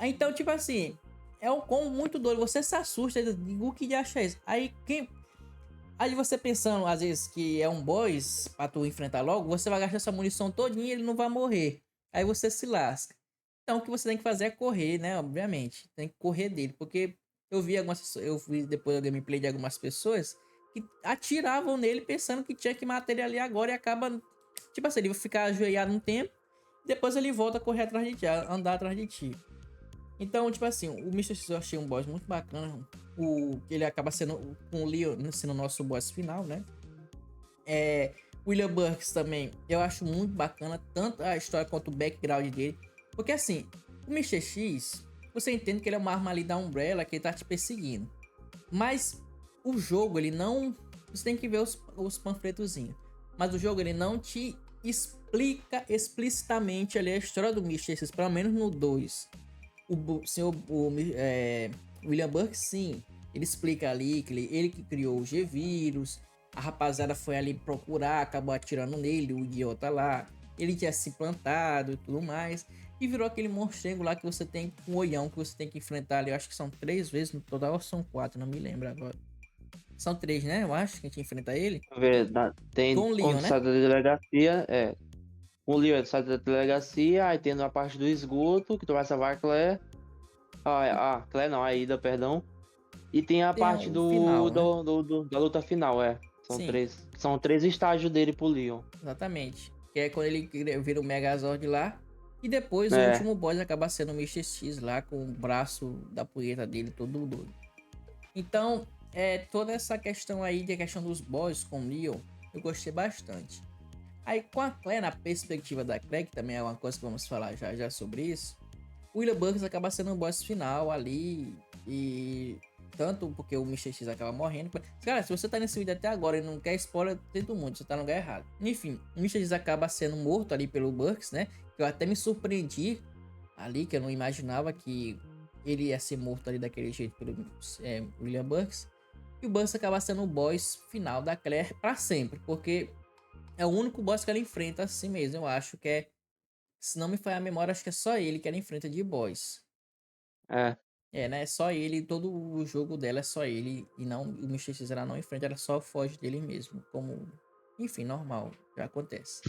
Então, tipo assim, é um combo muito doido. Você se assusta, digo o que de acha isso. Aí você pensando, às vezes, que é um boss pra tu enfrentar logo, você vai gastar sua munição todinha e ele não vai morrer. Aí você se lasca. Então o que você tem que fazer é correr, né? Obviamente. Tem que correr dele. Porque eu vi depois da gameplay de algumas pessoas que atiravam nele pensando que tinha que matar ele ali agora e acaba. Tipo assim, ele vai ficar ajoelhado um tempo. Depois ele volta a correr atrás de ti, a andar atrás de ti. Então, tipo assim, o Mr. X eu achei um boss muito bacana. Ele acaba sendo com o Leon sendo o nosso boss final, né? William Burks também, eu acho muito bacana, tanto a história quanto o background dele. Porque assim, o Mr. X, você entende que ele é uma arma ali da Umbrella que ele tá te perseguindo. Mas o jogo, ele não. Você tem que ver os panfletozinhos. Mas o jogo, ele não te explica explicitamente ali a história do Mr. X, pelo menos no 2. William Burke, sim, ele explica ali que ele que criou o G-Vírus, A rapaziada foi ali procurar, acabou atirando nele, o idiota lá. Ele tinha se plantado e tudo mais. E virou aquele monstrengo lá que você tem, um olhão que você tem que enfrentar ali. Eu acho que são 3 vezes no total, ou são 4, não me lembro agora. São 3, né? Eu acho que a gente enfrenta ele. Tem Com o quando Leon, né? sai da delegacia, o Leon sai da delegacia, aí tem a parte do esgoto, que tu vai salvar a Claire. Claire não, a Ida, perdão. E tem a Tem parte o final, né? da luta final, São Sim, três estágios dele pro Leon. exatamente. Que é quando ele vira o Megazord lá. E depois o É, último boss acaba sendo o Mr. X lá, com o braço da punheta dele todo doido. Então, toda essa questão aí, de questão dos boss com o Leon, eu gostei bastante. Aí com a Claire, na perspectiva da Claire, que também é uma coisa que vamos falar já já sobre isso, o William Burks acaba sendo um boss final ali. E tanto porque o Mr. X acaba morrendo. Cara, se você tá nesse vídeo até agora e não quer spoiler, sinto muito, você tá no lugar errado. Enfim, o Mr. X acaba sendo morto ali pelo Burks, né? Eu até me surpreendi ali, que eu não imaginava que ele ia ser morto ali daquele jeito pelo William Burks. E o Burks acaba sendo o boss final da Claire pra sempre, porque é o único boss que ela enfrenta assim mesmo. Eu acho que se não me falha a memória, acho que é só ele que ela enfrenta de boss. é. É, né? Só ele, todo o jogo dela é só ele. E não, o Mr. X ela não enfrenta, ela só foge dele mesmo. Como, enfim, normal, já acontece.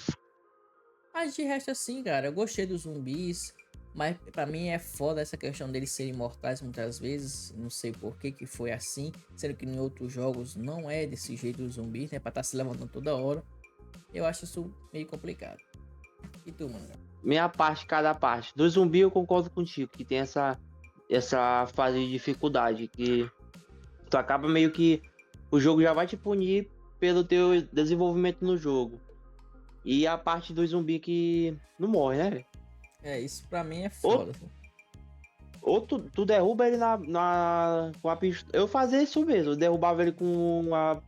Mas de resto, assim, cara, eu gostei dos zumbis. Mas pra mim é foda essa questão deles serem imortais muitas vezes. Não sei por que que foi assim. Sendo que em outros jogos não é desse jeito os zumbis, né? Pra estar se levantando toda hora. Eu acho isso meio complicado. E tu, mano? Minha parte, cada parte. Do zumbi eu concordo contigo, que tem essa fase de dificuldade, que tu acaba meio que o jogo já vai te punir pelo teu desenvolvimento no jogo. E a parte do zumbi que não morre, né? Isso pra mim é Ou, foda. Assim. ou tu derruba ele com a pistola. Eu fazia isso mesmo, eu derrubava ele com a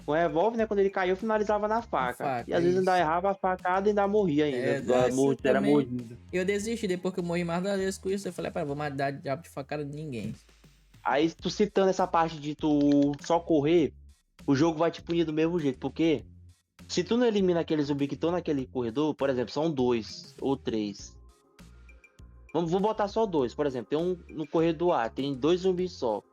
revólver, né? Quando ele caiu, eu finalizava na A faca. E faca, às vezes ainda isso. errava a facada e ainda morria ainda. Assim Era também. mordido. Eu desisti depois que eu morri mais das vezes com isso. Eu falei, pá, vou mais dar diabo de facada de ninguém. Aí, tu citando essa parte de tu só correr, o jogo vai te punir do mesmo jeito. Porque se tu não elimina aqueles zumbis que estão naquele corredor, por exemplo, são 2 ou 3. Vou botar só 2. Por exemplo, tem um no corredor A, tem 2 zumbis só.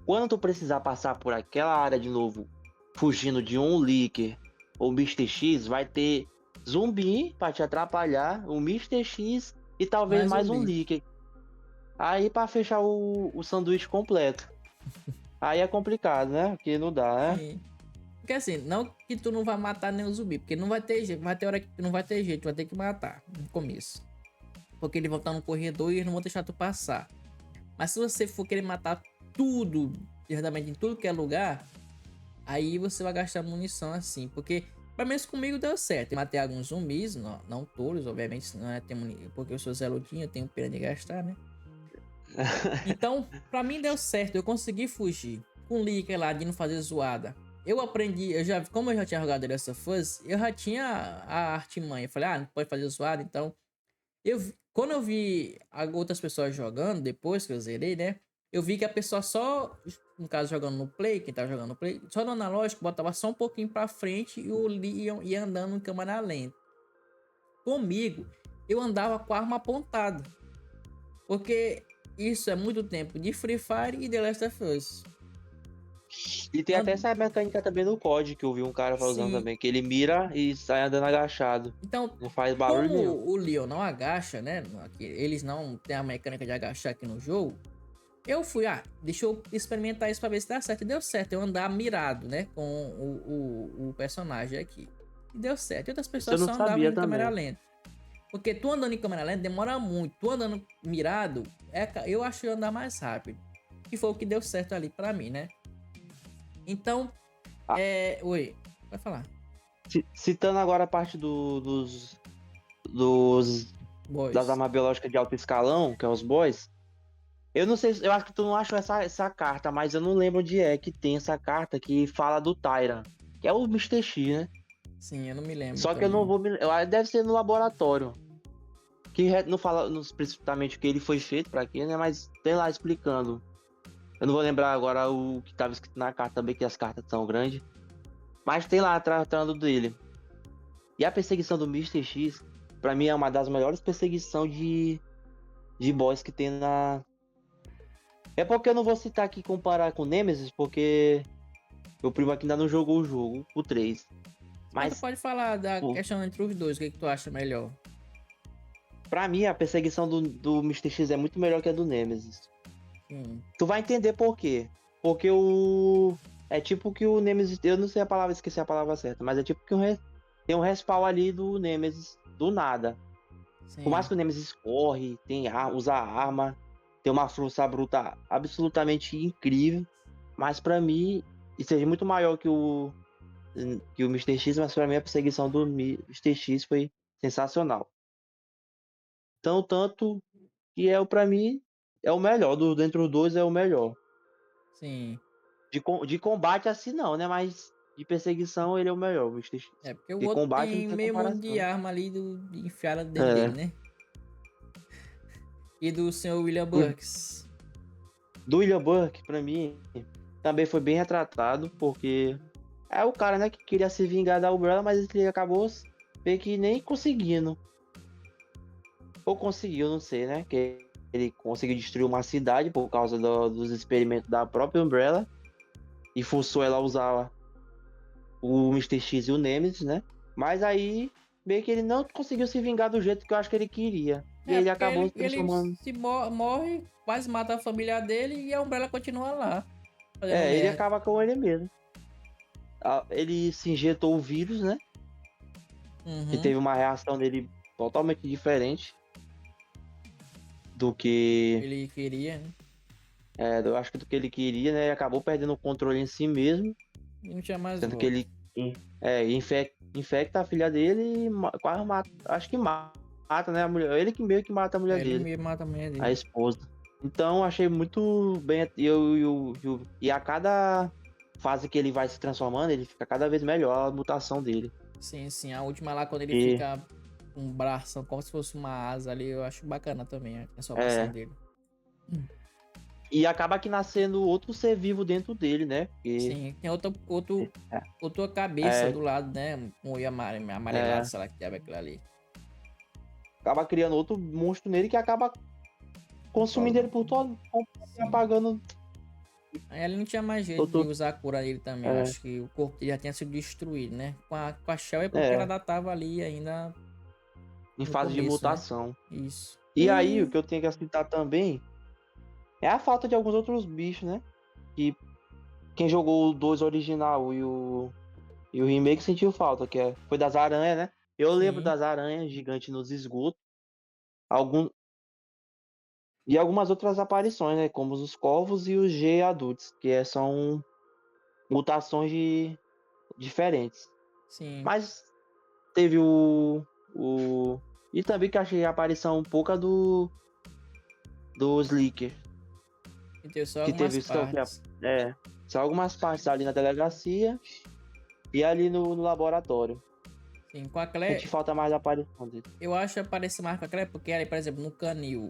Quando tu precisar passar por aquela área de novo, fugindo de um Licker ou Mr. X, vai ter zumbi pra te atrapalhar, o Mr. X e talvez Mais mais um zumbi. Licker. Aí pra fechar o sanduíche completo. Aí é complicado, né? Porque não dá, né? Sim. Porque assim, não que tu não vai matar nenhum zumbi. Porque não vai ter jeito. Vai ter hora que tu não vai ter jeito. Tu vai ter que matar no começo. Porque eles vão estar no corredor e eles não vão deixar tu passar. Mas se você for querer matar tudo, diretamente em tudo que é lugar, aí você vai gastar munição assim. Porque, pelo menos comigo deu certo. Eu matei alguns zumbis, não todos, obviamente. Não é ter porque eu sou Zé Lutinha, eu tenho pena de gastar, né? Então, pra mim deu certo. Eu consegui fugir. Com o Licker lá de não fazer zoada. Eu aprendi, como eu já tinha jogado The Last of Us, eu já tinha a artimanha. Eu falei, não pode fazer zoada, então. Quando eu vi outras pessoas jogando, depois que eu zerei, né? Eu vi que a pessoa só, no caso jogando no Play, quem tá jogando no Play, só no analógico, botava só um pouquinho pra frente e o Leon ia andando em câmera lenta. Comigo, eu andava com a arma apontada. Porque isso é muito tempo de Free Fire e The Last of Us. E tem até essa mecânica também no COD que eu vi um cara usando Sim. também, que ele mira e sai andando agachado. Então, Não faz barulho como nenhum. o Leon não agacha, né? Eles não têm a mecânica de agachar aqui no jogo. Eu fui, deixa eu experimentar isso pra ver se dá certo. E deu certo, eu andar mirado, né? Com o personagem aqui. E deu certo. E outras Isso eu pessoas não só andavam sabia em câmera também. lenta. Porque tu andando em câmera lenta demora muito. Tu andando mirado, eu acho andar mais rápido. Que foi o que deu certo ali pra mim, né? Então, Ah, Oi, vai falar. citando agora a parte dos das Boys. armas biológicas de alto escalão, que é os boys. Eu não sei, eu acho que tu não achou essa carta, mas eu não lembro onde é que tem essa carta que fala do Tyran, que é o Mr. X, né? Sim, eu não me lembro Só que eu não também. vou me. Deve ser no laboratório. Não fala explicitamente o que ele foi feito pra quê, né? Mas tem lá explicando. Eu não vou lembrar agora o que tava escrito na carta também, que as cartas são grandes. Mas tem lá tratando dele. E a perseguição do Mr. X, pra mim, é uma das melhores perseguições de boss que tem na. É porque eu não vou citar aqui comparar com Nemesis, porque meu primo aqui ainda não jogou o jogo, o 3. Mas tu Mas, pode falar da pô, questão entre os dois, o que, que tu acha melhor? pra mim, a perseguição do Mr. X é muito melhor que a do Nemesis. Sim. Tu vai entender por quê. Porque o. É tipo que o Nemesis. Eu não sei a palavra, esqueci a palavra certa, mas é tipo que tem um respawn ali do Nemesis do nada. Por mais Sim. que o Nemesis corre, usa arma, tem uma força bruta absolutamente incrível, mas pra mim, e seja muito maior que o Mr. X, mas pra mim a perseguição do Mr. X foi sensacional. Então, tanto que pra mim, é o melhor, dentre os dois é o melhor. Sim. De combate assim não, né? Mas de perseguição ele é o melhor, o Mr. X. É, porque o De outro combate não tem tem meio mundo de comparação. arma ali enfiada dentro dele, É. né? E do senhor William O Burks. do William Burke, pra mim, também foi bem retratado, porque é o cara, né, que queria se vingar da Umbrella, mas ele acabou meio que nem conseguindo. Ou conseguiu, não sei, né? Que ele conseguiu destruir uma cidade por causa dos experimentos da própria Umbrella e forçou ela a usar o Mr. X e o Nemesis, né? Mas aí meio que ele não conseguiu se vingar do jeito que eu acho que ele queria. E É, ele porque acabou ele, se ele transformando. se morre, quase mata a família dele e a Umbrella continua lá, fazendo Ele merda. acaba com ele mesmo. Ele se injetou o vírus, né? Que Uhum. teve uma reação dele totalmente diferente do que. Ele queria, né? Eu acho que do que ele queria, né? Ele acabou perdendo o controle em si mesmo. E não tinha mais Sendo que volta. ele infecta a filha dele e quase mata. Acho que mata, né? A mulher. Ele que meio que mata a mulher É, ele dele, mesmo mata a mulher a dele. esposa. Então achei muito bem. E a cada fase que ele vai se transformando, ele fica cada vez melhor a mutação dele. Sim, sim. A última lá, quando ele E, fica com um braço, como se fosse uma asa ali, eu acho bacana também a transformação é, dele. Hum. e acaba que nascendo outro ser vivo dentro dele, né? Porque Sim, tem outra cabeça é, do lado, né? Um olho amarelado, é, sei lá que diabo é aquilo ali. acaba criando outro monstro nele que acaba consumindo ele Controlando. por todo, Sim. apagando Aí ele não tinha mais jeito de outro. usar a cura dele também. Eu É, acho que o corpo dele já tinha sido destruído, né? Com a Shell é porque ela é, ainda tava ali ainda em no fase de começo, né? mutação. Isso. E aí, o que eu tenho que citar também é a falta de alguns outros bichos, né? Que quem jogou o 2 original e o remake sentiu falta, foi das aranhas, né? Eu lembro Sim, das aranhas gigantes nos esgotos, algum, e algumas outras aparições, né? Como os corvos e os G adultos, são mutações diferentes. sim. Mas teve o. E também que achei a aparição um pouca do Slicker, Então só que algumas teve só, partes. só algumas partes ali na delegacia e ali no laboratório. Sim, com a Senti Claire, falta mais da aparição dele. eu acho que aparece mais com a Claire porque ali, por exemplo, no canil.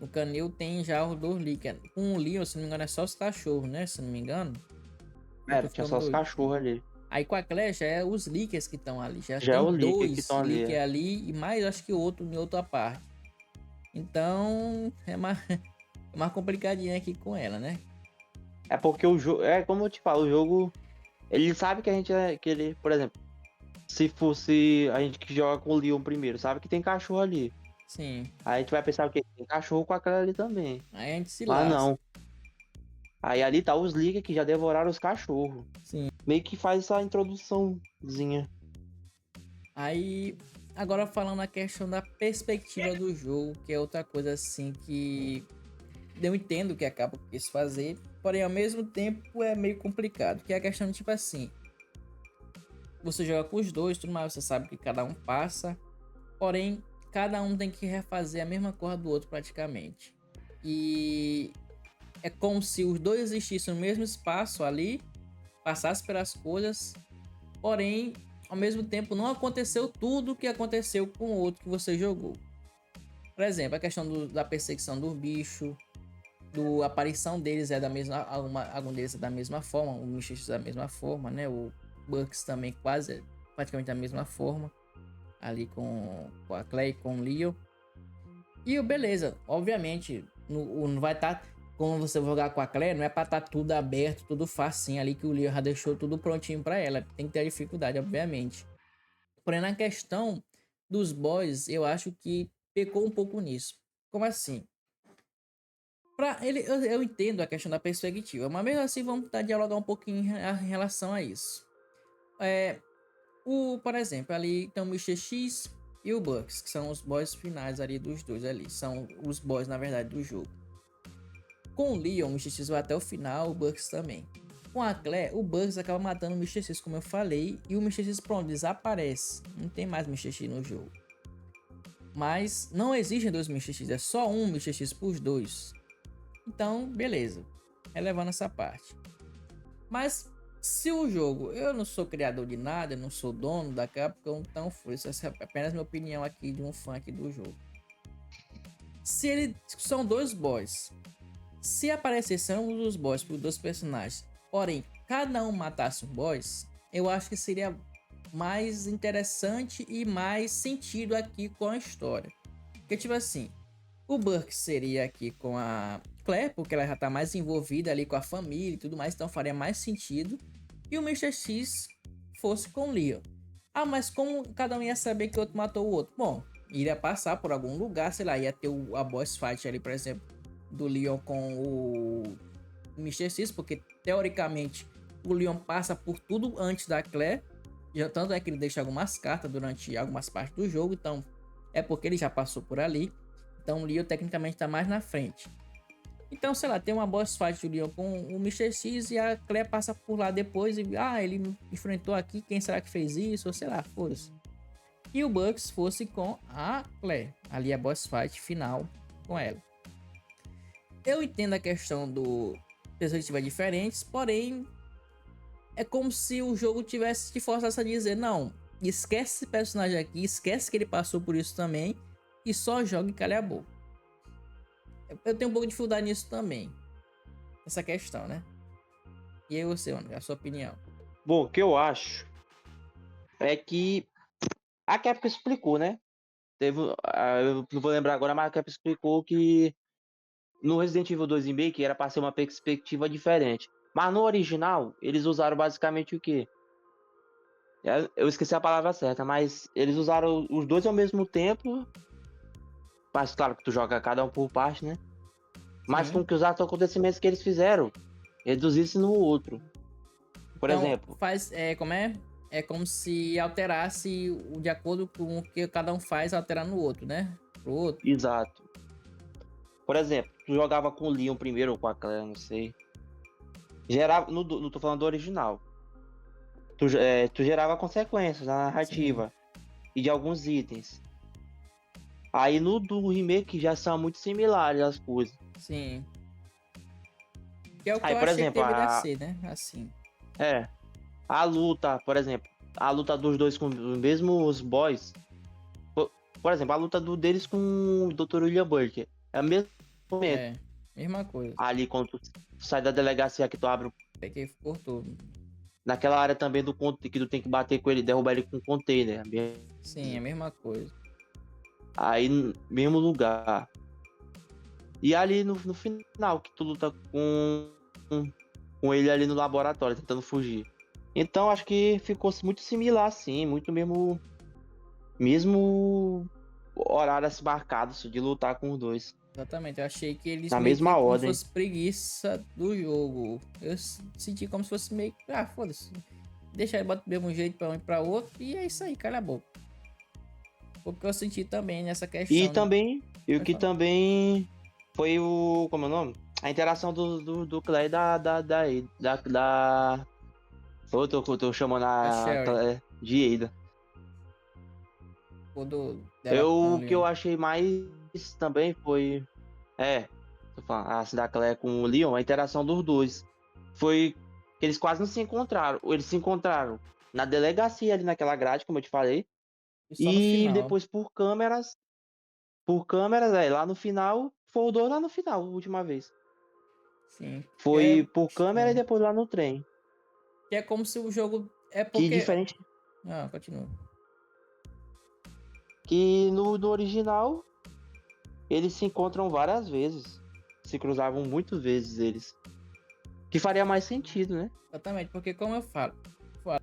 No canil tem já os dois Lickers. Com o Leon, se não me engano, é só os cachorros, né? Se não me engano. Eu tô Tinha ficando só os doido. cachorros ali. Aí com a Claire já é os Lickers que estão ali. Já Já é tem o Licker que dois estão ali. Lickers ali e mais acho que outro em outra parte. Então é mais, é mais complicadinho aqui com ela, né? É porque o jogo. É como eu te falo, o jogo. Ele sabe que a gente é. Que ele, por exemplo, se fosse a gente que joga com o Leon primeiro, sabe que tem cachorro ali. Sim. Aí a gente vai pensar o quê? Tem cachorro com aquela ali também. Aí a gente se Mas lasca. não. Aí ali tá os Licker que já devoraram os cachorros. Sim. Meio que faz essa introduçãozinha. Aí, agora falando a questão da perspectiva do jogo, que é outra coisa assim que eu entendo que a Capcom quis fazer, porém ao mesmo tempo é meio complicado, que é a questão de tipo assim, você joga com os dois, tudo mais, você sabe que cada um passa, porém cada um tem que refazer a mesma coisa do outro praticamente. E é como se os dois existissem no mesmo espaço ali, passassem pelas coisas, porém ao mesmo tempo não aconteceu tudo o que aconteceu com o outro que você jogou. Por exemplo, a questão da perseguição dos bichos, do aparição deles é da mesma, algum deles é da mesma forma, o Michix da mesma forma, né? Bucks também quase praticamente da mesma forma, ali com a Claire e com o Leon. E o beleza, obviamente, não vai estar. Quando você jogar com a Claire, não é pra estar tudo aberto, tudo facinho ali, que o Leon já deixou tudo prontinho pra ela. Tem que ter dificuldade, obviamente. Porém, na questão dos boys, eu acho que pecou um pouco nisso. Como assim? Eu entendo a questão da perspectiva, mas mesmo assim vamos tentar dialogar um pouquinho em relação a isso. Por exemplo, ali tem o Mr. X e o Bucks, que são os boys finais ali dos dois ali. São os boys, na verdade, do jogo. Com o Leon, o Mr. X vai até o final, o Bucks também. Com a Claire, o Bucks acaba matando o Mr. X, como eu falei, e o Mr. X, pronto, desaparece. Não tem mais Mr. X no jogo. Mas não existem dois Mr. X, é só um Mr. X por dois. Então, beleza. Relevando essa parte. Mas, se o jogo... Eu não sou criador de nada, eu não sou dono da Capcom, então foi. Essa é apenas minha opinião aqui de um fã aqui do jogo. Se ele... São dois boys. Se aparecessem um dos boys por dois personagens, porém, cada um matasse um boss, eu acho que seria mais interessante e mais sentido aqui com a história. Porque, tipo assim, o Burke seria aqui com a Claire, porque ela já tá mais envolvida ali com a família e tudo mais, então faria mais sentido. E o Mr. X fosse com o Leon. Ah, mas como cada um ia saber que o outro matou o outro? Bom, iria passar por algum lugar, sei lá, ia ter a boss fight ali, por exemplo, do Leon com o Mr. X, porque teoricamente o Leon passa por tudo antes da Claire. Já tanto é que ele deixa algumas cartas durante algumas partes do jogo, então é porque ele já passou por ali. Então o Leon tecnicamente está mais na frente. Então, sei lá, tem uma boss fight do Leon com o Mr. X e a Claire passa por lá depois e ele me enfrentou aqui, quem será que fez isso? Ou sei lá, foda-se. E o Bucks fosse com a Claire, ali a boss fight final com ela. Eu entendo a questão do perspectivas diferentes, porém é como se o jogo tivesse te forçasse a dizer, não, esquece esse personagem aqui, esquece que ele passou por isso também e só joga e calha a boca. Eu tenho um pouco de dificuldade nisso também, essa questão, né? E aí você, mano, a sua opinião? Bom, o que eu acho é que a Capcom explicou, né? Eu não vou lembrar agora, mas a Capcom explicou que no Resident Evil 2 Remake era para ser uma perspectiva diferente. Mas no original, eles usaram basicamente o quê? Eu esqueci a palavra certa, mas eles usaram os dois ao mesmo tempo. Mas claro que tu joga cada um por parte, né? Mas Sim. com que os atos acontecimentos que eles fizeram, reduzisse no outro. Por Então, exemplo, como é? É como se alterasse de acordo com o que cada um faz, alterar no outro, né? Pro outro. exato. Por exemplo, tu jogava com o Leon primeiro ou com a Claire, não sei. Gerava, não tô falando do original. Tu gerava consequências na Sim, narrativa e de alguns itens. Aí no do remake já são muito similares as coisas. sim. Que é o que Aí, eu por achei que exemplo, deveria ser, né? Assim. é, a luta, por exemplo, a luta dos dois com os mesmos boys. Por exemplo, a luta deles com o Dr. William Burke. É o mesmo momento. É, mesma coisa. Ali, quando tu sai da delegacia que tu abre. Peguei por tudo. Naquela área também do que tu tem que bater com ele, derrubar ele com um container. Sim, é a mesma coisa. Aí, mesmo lugar. E ali no final, que tu luta com ele ali no laboratório, tentando fugir. Então, acho que ficou muito similar, assim. Muito mesmo horários marcados de lutar com os dois. Exatamente. Eu achei que eles Na meio que mesma como se ordem. fosse preguiça do jogo. Eu senti como se fosse meio que. Ah, foda-se. Deixa ele bota do mesmo jeito pra um e pra outro. E é isso aí, cala a boca. Porque eu senti também nessa E questão. também, e o Pode que falar. também foi o. Como é o nome? A interação do Clay da. Eu tô chamando A a Sherry. Claire de Ada. Quando dela com o O que Leon. eu achei mais também foi. É, tô falando, assim, da Claire com o Leon, a interação dos dois. Foi que eles quase não se encontraram. Eles se encontraram na delegacia ali naquela grade, como eu te falei. E só no E final. depois por câmeras, lá no final, foi o dois lá no final, a última vez. Sim. Que é Foi por câmera e estranho. depois lá no trem. Que é como se o jogo. É Que porque... diferente Ah, continua. que no original eles se encontram várias vezes. Se cruzavam muitas vezes eles. Que faria mais sentido, né? Exatamente, porque como eu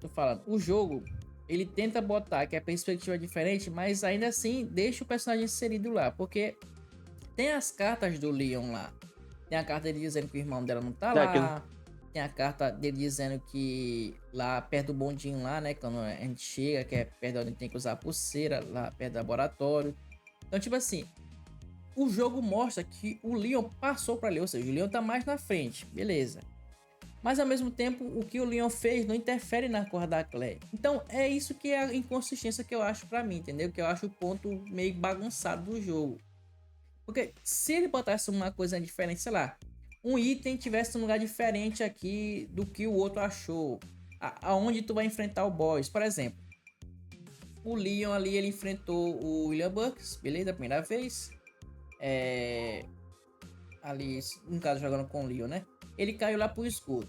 tô falando, o jogo, ele tenta botar que a perspectiva é diferente, mas ainda assim deixa o personagem inserido lá, porque tem as cartas do Leon lá. Tem a carta dele dizendo que o irmão dela não tá É, que lá. Tem a carta dele dizendo que lá perto do bondinho lá, né, quando a gente chega, que é perto onde tem que usar a pulseira, lá perto do laboratório. Então, tipo assim, o jogo mostra que o Leon passou para ali, ou seja, o Leon tá mais na frente, beleza. Mas ao mesmo tempo, o que o Leon fez não interfere na cor da Claire. Então é isso que é a inconsistência que eu acho pra mim, entendeu? Que eu acho o ponto meio bagunçado do jogo. Porque se ele botasse uma coisa diferente, sei lá, um item tivesse um lugar diferente aqui do que o outro achou, aonde tu vai enfrentar o boss, por exemplo. O Leon ali, ele enfrentou o William Bucks, beleza? A primeira vez. Ali, no caso, jogando com o Leon, né? Ele caiu lá pro esgoto.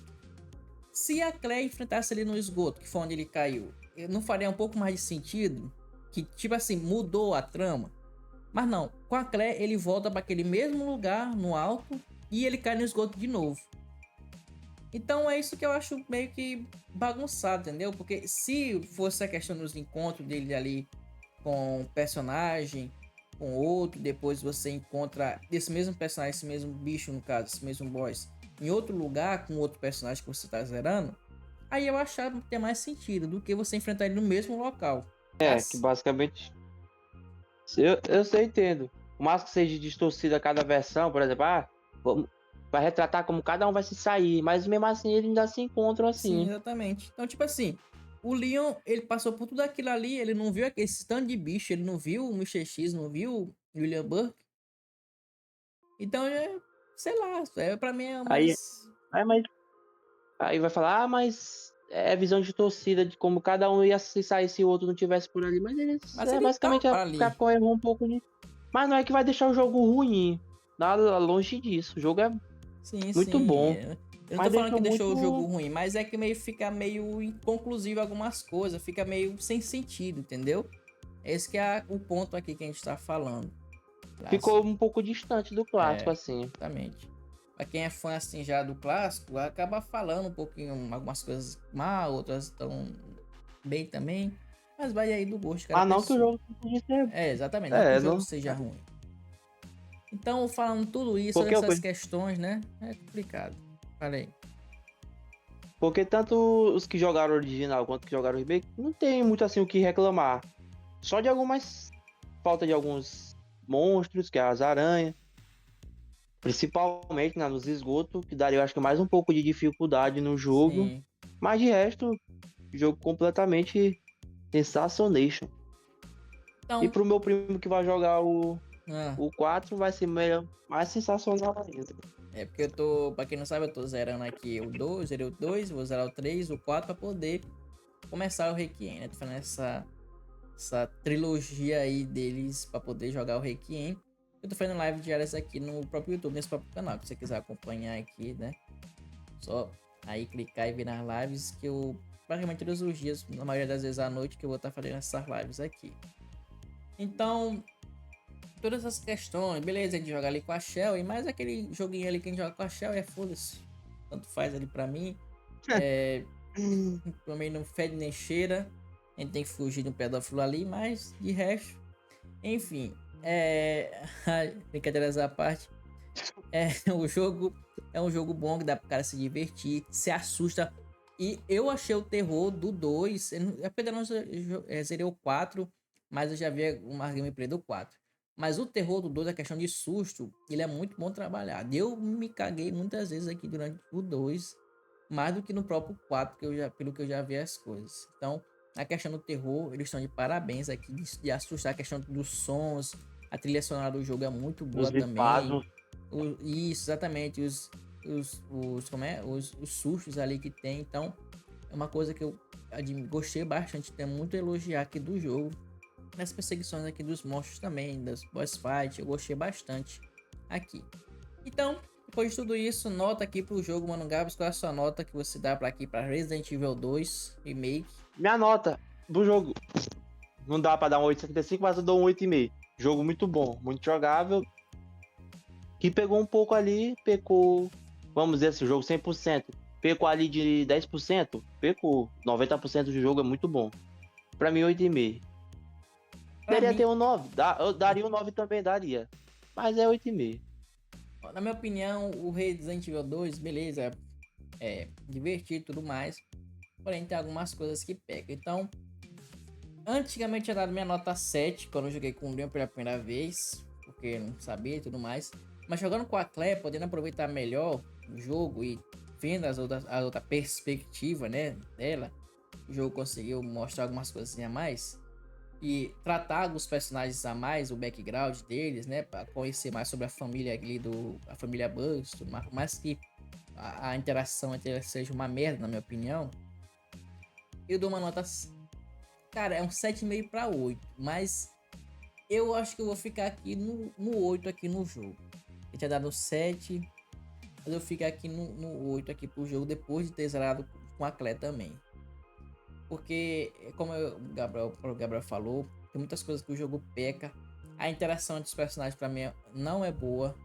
Se a Claire enfrentasse ele no esgoto, que foi onde ele caiu, não faria um pouco mais de sentido? Que, tipo assim, mudou a trama? Mas não, com a Claire ele volta para aquele mesmo lugar, no alto, e ele cai no esgoto de novo. Então é isso que eu acho meio que bagunçado, entendeu? Porque se fosse a questão dos encontros dele ali com um personagem, com outro, depois você encontra esse mesmo personagem, esse mesmo bicho no caso, esse mesmo boss, em outro lugar com outro personagem que você tá zerando, aí eu achava que tem mais sentido do que você enfrentar ele no mesmo local. que basicamente. Eu sei, entendo. Por mais que seja distorcida cada versão, por exemplo, vai retratar como cada um vai se sair, mas mesmo assim eles ainda se encontram Sim, assim. exatamente. Então, tipo assim, o Leon, ele passou por tudo aquilo ali, ele não viu aquele tanto de bicho, ele não viu o Mr. X, não viu o William Burke. Então, sei lá, pra mim é Aí, mais... mas aí vai falar, mas é visão de torcida de como cada um ia se sair se o outro não tivesse por ali. Mas eles Mas ele basicamente a tava ali. Capcom errou um pouco nisso. Mas não é que vai deixar o jogo ruim. Nada longe disso. O jogo é Sim, muito sim. bom. Eu não tô Mas falando deixou que deixou o jogo muito. ruim, mas é que meio fica meio inconclusivo algumas coisas, fica meio sem sentido, entendeu? Esse que é o ponto aqui que a gente tá falando. Ficou um pouco distante do clássico, É, assim. exatamente. Pra quem é fã assim já do clássico, acaba falando um pouquinho, algumas coisas mal, outras estão bem também. Mas vai aí do gosto de cada Mas não que o pessoa. jogo podia ser. É, exatamente, não que o É, jogo não. seja ruim. Então, falando tudo isso, Porque, essas questões, né? É complicado. Falei. porque tanto os que jogaram o original quanto os que jogaram o remake não tem muito assim o que reclamar. Só de algumas. Falta de alguns monstros, que é as aranhas. Principalmente nos esgotos, que daria, eu acho que mais um pouco de dificuldade no jogo. Sim. Mas de resto, jogo completamente sensacionation. E Então, pro meu primo que vai jogar ah, o 4 vai ser mais sensacional ainda. é porque eu tô, pra quem não sabe, eu tô zerando aqui o 2, zerei o 2, vou zerar o 3, o 4 pra poder começar o Requiem, né? Tô fazendo essa trilogia aí deles pra poder jogar o Requiem. Eu tô fazendo live diárias aqui no próprio YouTube, nesse próprio canal, se você quiser acompanhar aqui, né? Só aí clicar e ver nas lives que eu praticamente todos os dias, na maioria das vezes à noite, que eu vou estar fazendo essas lives aqui. Então, todas essas questões, beleza, de jogar ali com a Shell, e mais aquele joguinho ali que a gente joga com a Shell, foda-se. Tanto faz ali pra mim. Também não fede nem cheira. A gente tem que fugir de um pedófilo ali, mas de resto, enfim, brincadeiras à parte, o jogo é um jogo bom que dá pro cara se divertir, se assusta. E eu achei o terror do 2, eu apenas zerei o 4, mas eu já vi uma gameplay do 4. Mas o terror do 2, a questão de susto, ele é muito bom trabalhado. Eu me caguei muitas vezes aqui durante o 2, mais do que no próprio 4, pelo que eu já vi as coisas. Então, a questão do terror, eles estão de parabéns aqui, de assustar. A questão dos sons, a trilha sonora do jogo é muito boa Os também. espasmos. Isso, exatamente, os sustos ali que tem. Então, é uma coisa que eu gostei bastante, tem muito a elogiar aqui do jogo. Nas perseguições aqui dos monstros também, das boss fight, eu gostei bastante aqui. Então, Depois de tudo isso, nota aqui pro jogo, mano Gabs. Qual é a sua nota que você dá pra aqui pra Resident Evil 2 Remake? Minha nota do jogo não dá pra dar um 8,75, mas eu dou um 8,5. Jogo muito bom, muito jogável. Que pegou um pouco ali, pecou, vamos dizer assim, o jogo 100%. Pecou ali de 10%, pecou. 90% do jogo é muito bom. Pra mim, 8,5. Pra Poderia mim, ter um 9. Eu daria um 9 também, daria. Mas é 8,5. na minha opinião, o Resident Evil 2, beleza, é divertido e tudo mais. Porém, tem algumas coisas que pegam. Então, antigamente eu tinha dado minha nota 7 quando eu joguei com o Leon pela primeira vez, porque eu não sabia e tudo mais. Mas jogando com a Claire, podendo aproveitar melhor o jogo e vendo a outra perspectiva, né, dela, o jogo conseguiu mostrar algumas coisas a mais e tratar alguns personagens a mais, o background deles, né, para conhecer mais sobre a família ali a família Bugs, tudo mais, por mais que a interação entre eles seja uma merda, na minha opinião. Eu dou uma nota, cara, é um 7,5 para 8, mas eu acho que eu vou ficar aqui no 8 aqui no jogo. Eu tinha dado 7, mas eu fico aqui no 8 aqui pro jogo depois de ter zerado com a Claire também. Porque, como o Gabriel falou, tem muitas coisas que o jogo peca. A interação entre os personagens pra mim não é boa.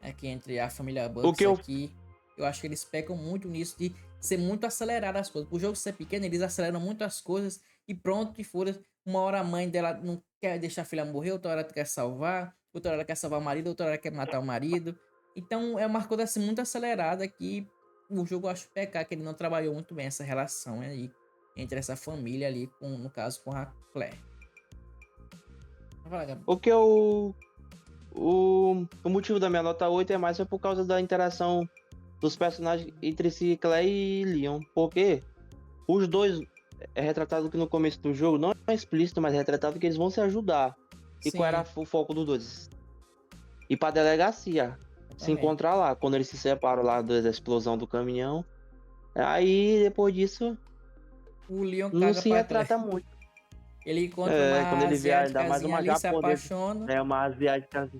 Aqui entre a família O Bugs que eu. aqui. Eu acho que eles pecam muito nisso de ser muito acelerado as coisas. O jogo ser pequeno, eles aceleram muito as coisas e pronto, e fora. Uma hora a mãe dela não quer deixar a filha morrer, outra hora ela quer salvar, outra hora ela quer salvar o marido, outra hora ela quer matar o marido. Então é uma coisa assim muito acelerada que o jogo eu acho pecar, que ele não trabalhou muito bem essa relação aí entre essa família ali, no caso com a Claire. Vai falar, Gabriel. O que o motivo da minha nota 8 é mais por causa da interação dos personagens entre si, Claire e Leon. Porque os dois é retratado que no começo do jogo, não é explícito, mas é retratado que eles vão se ajudar. E qual era Sim, o foco dos dois? Ir pra delegacia. Se exatamente. encontrar lá. Quando eles se separam lá da explosão do caminhão. Aí depois disso, O Leon não caga se pra Claire. retrata muito. Ele encontra É, quando uma ele vê ainda mais asiáticazinha uma ali, se japonesa. apaixona, É uma asiática.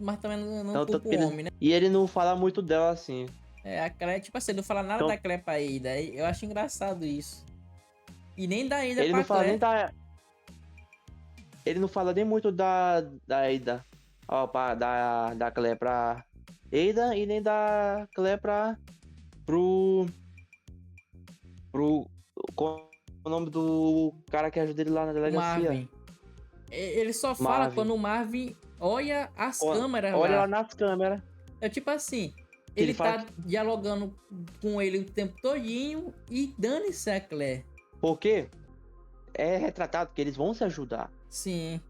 mas também não Então, culpa tanto o que ele. homem, né? E ele não fala muito dela assim. É, a Claire, tipo assim, não fala nada Então, da Claire pra Ada. Eu acho engraçado isso. E nem da Ada ele não pra fala nem Claire. da. Ele não fala nem muito da Ada. Ó, da Claire pra Ada e nem da Claire pro. Pro. Qual é o nome do cara que ajuda ele lá na O delegacia? Marvin. Ele só fala Marvin. quando o Marvin olha as câmeras Olha lá lá. nas câmeras É tipo assim, que ele ele fala tá dialogando com ele o tempo todinho e dane-se a Claire. porque é retratado que eles vão se ajudar. Sim.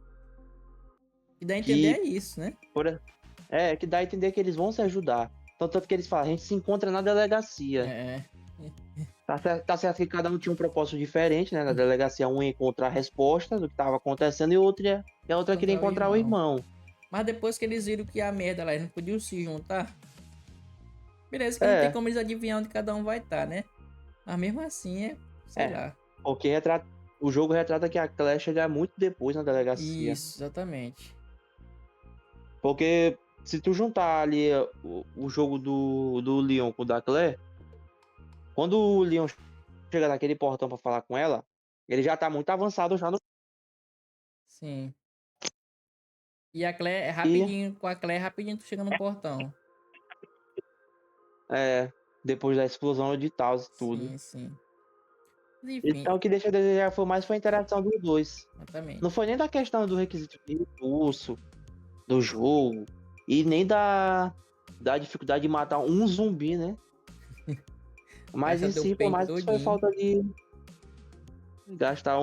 E dá a entender Que é isso, né? por, que dá a entender que eles vão se ajudar. Então, tanto que eles falam, a gente se encontra na delegacia. É. Tá certo que cada um tinha um propósito diferente, né? Na delegacia, um ia encontrar a resposta do que estava acontecendo e a outra queria Encontrar o encontrar o irmão. irmão. Mas depois que eles viram que a merda lá, eles não podiam se juntar. Beleza, que não tem É, como eles adivinhar onde cada um vai estar, né? Mas mesmo assim, sei é. lá. Porque o jogo retrata que a Claire chega muito depois na delegacia. Isso, exatamente. Porque se tu juntar ali o jogo do Leon com o da Claire, quando o Leon chega naquele portão pra falar com ela, ele já tá muito avançado já no. Sim. E a Claire é E rapidinho, com a Claire rapidinho tu chega no portão. é, depois da explosão de tal e tudo. Sim, sim. Mas enfim, Então o que deixa a desejar foi a interação dos dois. exatamente. Não foi nem da questão do requisito de recurso, do jogo, e nem da dificuldade de matar um zumbi, né? Mas Gasta em teu si, por peito mais que foi todinho. falta de gastar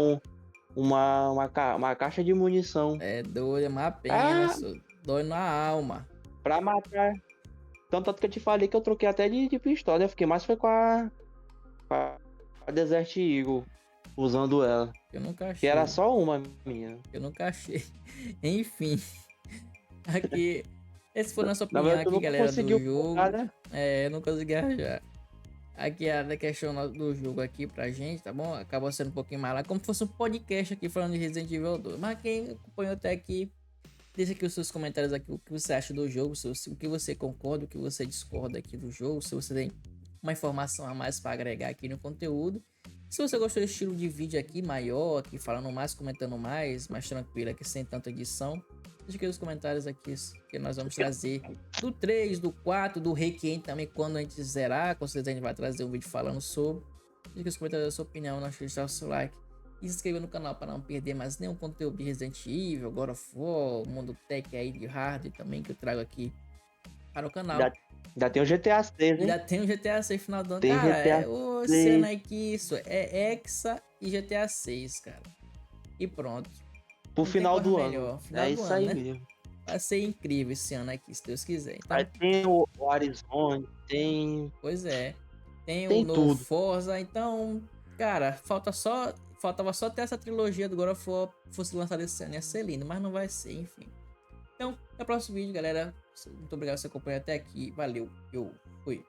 uma caixa de munição. É doido, é uma pena, Ah, só dói na alma. pra matar. Tanto que eu te falei que eu troquei até de pistola. Eu fiquei mais foi com a Desert Eagle, usando ela. Eu nunca Que era achei. só uma minha. Eu nunca achei. Enfim, aqui. Essa foi a nossa Na opinião verdade, tu aqui, nunca galera, do conseguiu colocar, jogo. né? É, eu não consegui achar. Aqui é a questão do jogo aqui pra gente, tá bom? Acabou sendo um pouquinho mais lá, como se fosse um podcast aqui falando de Resident Evil 2. Mas quem acompanhou até aqui, Deixa aqui os seus comentários aqui, o que você acha do jogo, o que você concorda, o que você discorda aqui do jogo, se você tem uma informação a mais para agregar aqui no conteúdo. Se você gostou do estilo de vídeo aqui, maior, aqui falando mais, comentando mais tranquilo aqui, sem tanta edição, deixa aqui nos comentários aqui que nós vamos trazer do 3, do 4, do Requiem também, quando a gente zerar, com certeza a gente vai trazer um vídeo falando sobre. Deixa aqui nos comentários a sua opinião, não deixe de deixar o seu like e se inscreva no canal para não perder mais nenhum conteúdo de Resident Evil, God of War, Mundo Tech aí de hardware também que eu trago aqui para o canal. Ainda tem o GTA 6, hein? Ainda tem o GTA 6 final do ano. Tem Cara, GTA ô 6. cena aí que isso é Hexa e GTA 6, cara. E pronto. Pro Não tem final coisa do melhor. ano. Final É do isso ano, aí né? mesmo. Vai ser incrível esse ano aqui, se Deus quiser. Então, Aí tem o Horizon, tem pois é. Tem o tem novo tudo. Forza, então, cara, faltava só ter essa trilogia do God of War fosse lançada esse ano, ia ser lindo, mas não vai ser, enfim. Então, até o próximo vídeo, galera. Muito obrigado por você acompanhar até aqui. Valeu, eu fui.